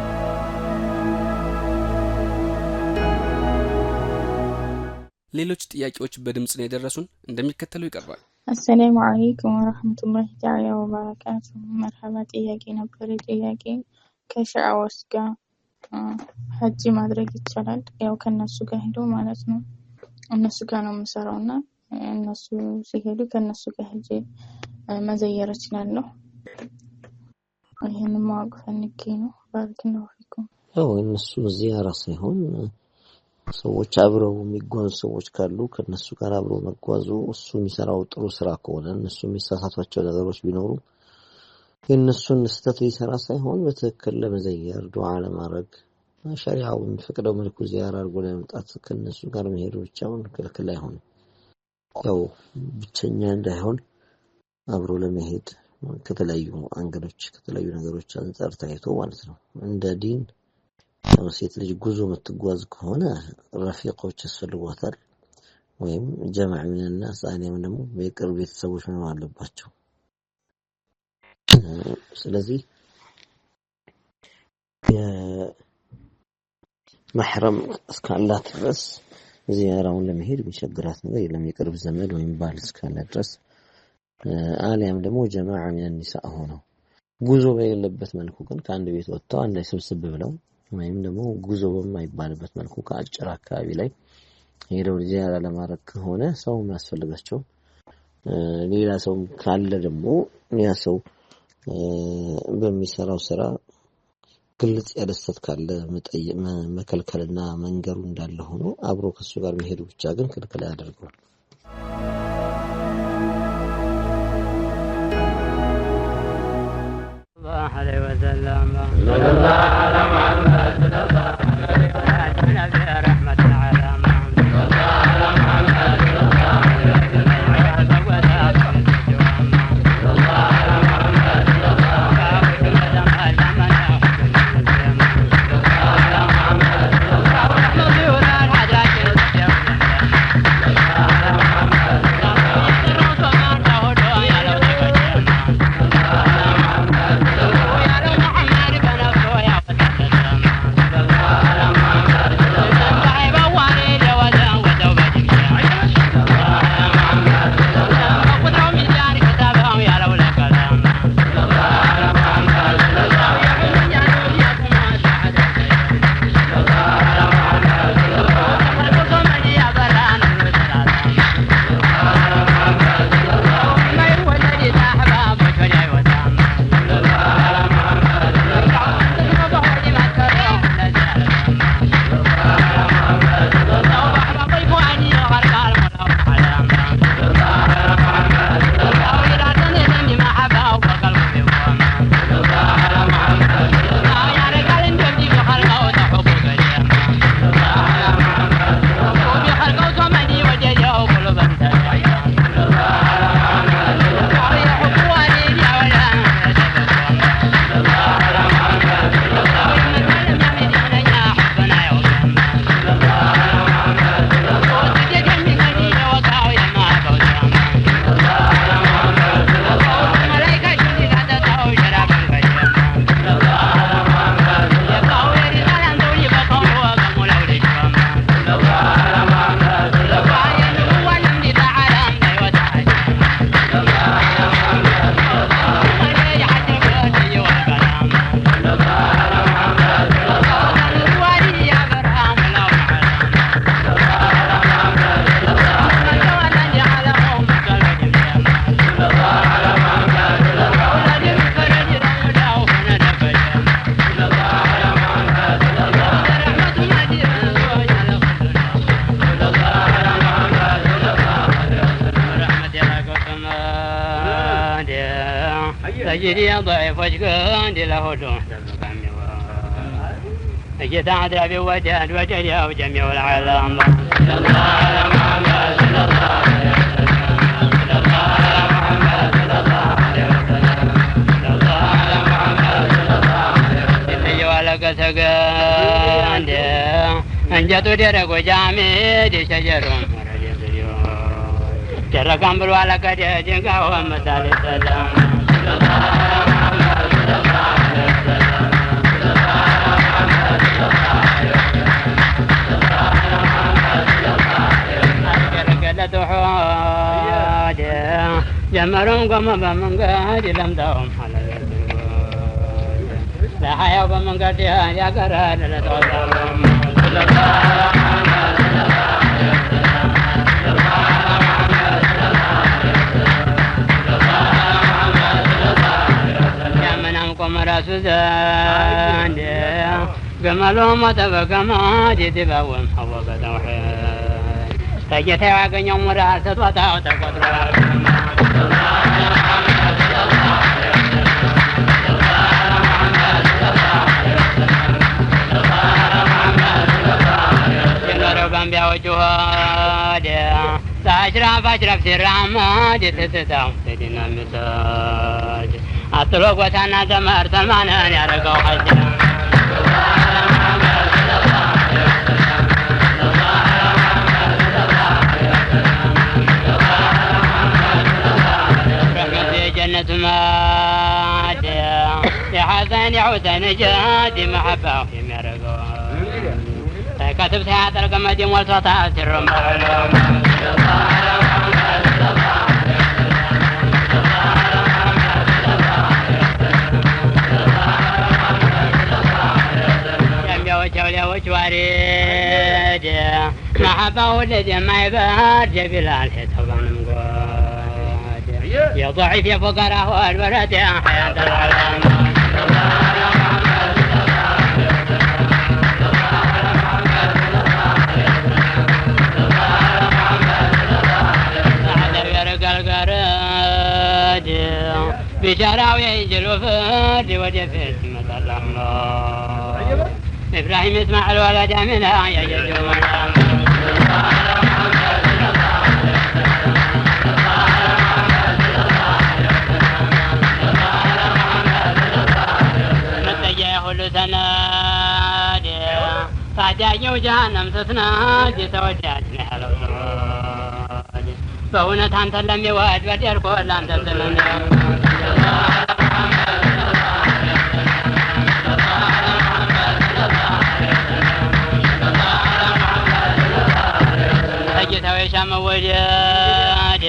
ሌሎች ጥያቄዎች በድምጽ ነው የደረሱን፣ እንደሚከተለው ይቀርባል። السلام عليكم ورحمة الله تعالى وبركاته. مرحبا ጥያቄ ነበር። ጥያቄ ከሻዓውስ ጋር ሐጅ ማድረግ ይቻላል? ያው ከነሱ ጋር ሄዶ ማለት ነው። እነሱ ጋር ነው የምሰራውና እነሱ ሲሄዱ ከነሱ ጋር ሄጄ መዘየር እችላለሁ። ይሄንን ማወቅ ፈልጌ ነው። ባረከላሁ ፊኩም። ያው እነሱ ዚያራ ሳይሆን ሰዎች አብረው የሚጓዙ ሰዎች ካሉ ከነሱ ጋር አብረው መጓዙ እሱ የሚሰራው ጥሩ ስራ ከሆነ እነሱ የሚሳሳቷቸው ነገሮች ቢኖሩ የነሱን ስተት ሊሰራ ሳይሆን በትክክል ለመዘየር ዱዓ ለማድረግ ሸሪዓው የሚፈቅደው መልኩ ዚያራ አድርጎ ለመምጣት ከነሱ ጋር መሄዱ ብቻውን ክልክል አይሆንም። ያው ብቸኛ እንዳይሆን አብሮ ለመሄድ ከተለያዩ አንገሎች ከተለያዩ ነገሮች አንፃር ታይቶ ማለት ነው። እንደ ዲን ሴት ልጅ ጉዞ የምትጓዝ ከሆነ ረፊቆች ያስፈልጓታል ወይም ጀማዕ ሚንና ሳኒያም ደግሞ የቅርብ ቤተሰቦች መኖር አለባቸው። ስለዚህ የመሕረም እስካላት ድረስ ዚያራውን ለመሄድ የሚቸግራት ነገር የለም። የቅርብ ዘመድ ወይም ባል እስካለ ድረስ አሊያም ደግሞ ጀማዓ ሚን النساء ሆነው ጉዞ በሌለበት መልኩ ግን ከአንድ ቤት ወጥተው አንድ ላይ ስብስብ ብለው ወይም ደግሞ ጉዞ በማይባልበት መልኩ ከአጭር አካባቢ ላይ ሄደው ዚያራ ለማድረግ ከሆነ ሰው የሚያስፈልጋቸው ሌላ ሰው ካለ ደግሞ ያ ሰው በሚሰራው ስራ ግልጽ ያደሰት ካለ መከልከልና መንገሩ እንዳለ ሆኖ አብሮ ከሱ ጋር መሄዱ ብቻ ግን ክልክል ያደርገው። الله عليه وسلم صلى الله على محمد صلى الله عليه وسلم رحمة على محمد صلى الله على محمد صلى الله عليه وسلم صلى الله على محمد صلى الله سيدي ضعيف وجهان له دون أجد عذابي وجهد وجهي وجميع العالم صلى الله على محمد صلى الله عليه وسلم صلى الله على محمد صلى الله عليه وسلم صلى الله على محمد صلى الله عليه وسلم أيها الأكسجان أنجت درك جامد شجرهم ترى كمبر ولا كده جنكا ومثال السلام صلى الله على محمد صلى الله عليه وسلم صلى الله على محمد صلى الله عليه وسلم صلى الله على محمد صلى الله عليه وسلم كلا تحواد جمرهم كما بمن قاد لم دهم على لا حياة بمن قاد يا قرار لا تغلبهم صلى الله على محمد صلى الله عليه وسلم صلى الله على محمد صلى الله عليه وسلم صلى الله على محمد صلى الله عليه وسلم يا من أمكم رسول قملهم وتبقمات يتباوم حوق توحيد تجت يواقن يوم راسة وطاو تقدر جنرقم بوجهاد ساشرف أشرف سرامات تتتاو تدين المساج أطلق وسانا زمر سلمانا يرقو حجا جنة ماد يا حسن يا حسين جادي محبة في مرقو كتبت هذا القمة والسطاة الرمى وجولة وجواريد محبة ولد ما يبار جبل الحيط طبعا مقود يا ضعيف يا فقراء والولد يا حياة العالم سعد يرق القرد بشراوي ينجل وفرد وجفت مثل الأحمر إبراهيم اسمع الولد منها يا جدوم متجه كل سناد فاجاجوا جهنم تتنادي توجهت لحلو صاد فهنا أنت لم يواد ودير كل أنت تلم ويشام ودياد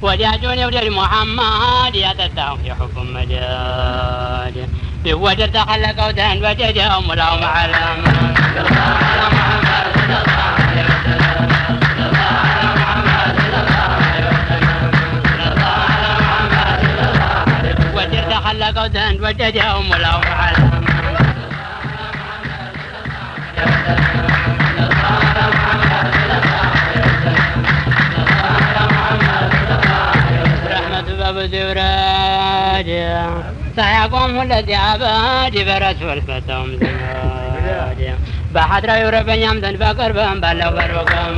وديادوني ودياد محمد يتتاو في حكم مداد بودر تخلق ودهن وديادهم ولهم علم ودر تخلق ودهن وديادهم ولهم علم بزوراد سيقوم الذي عباد برسول فتهم زماد بحضر يوربن يمدن بقربان بلو بروكم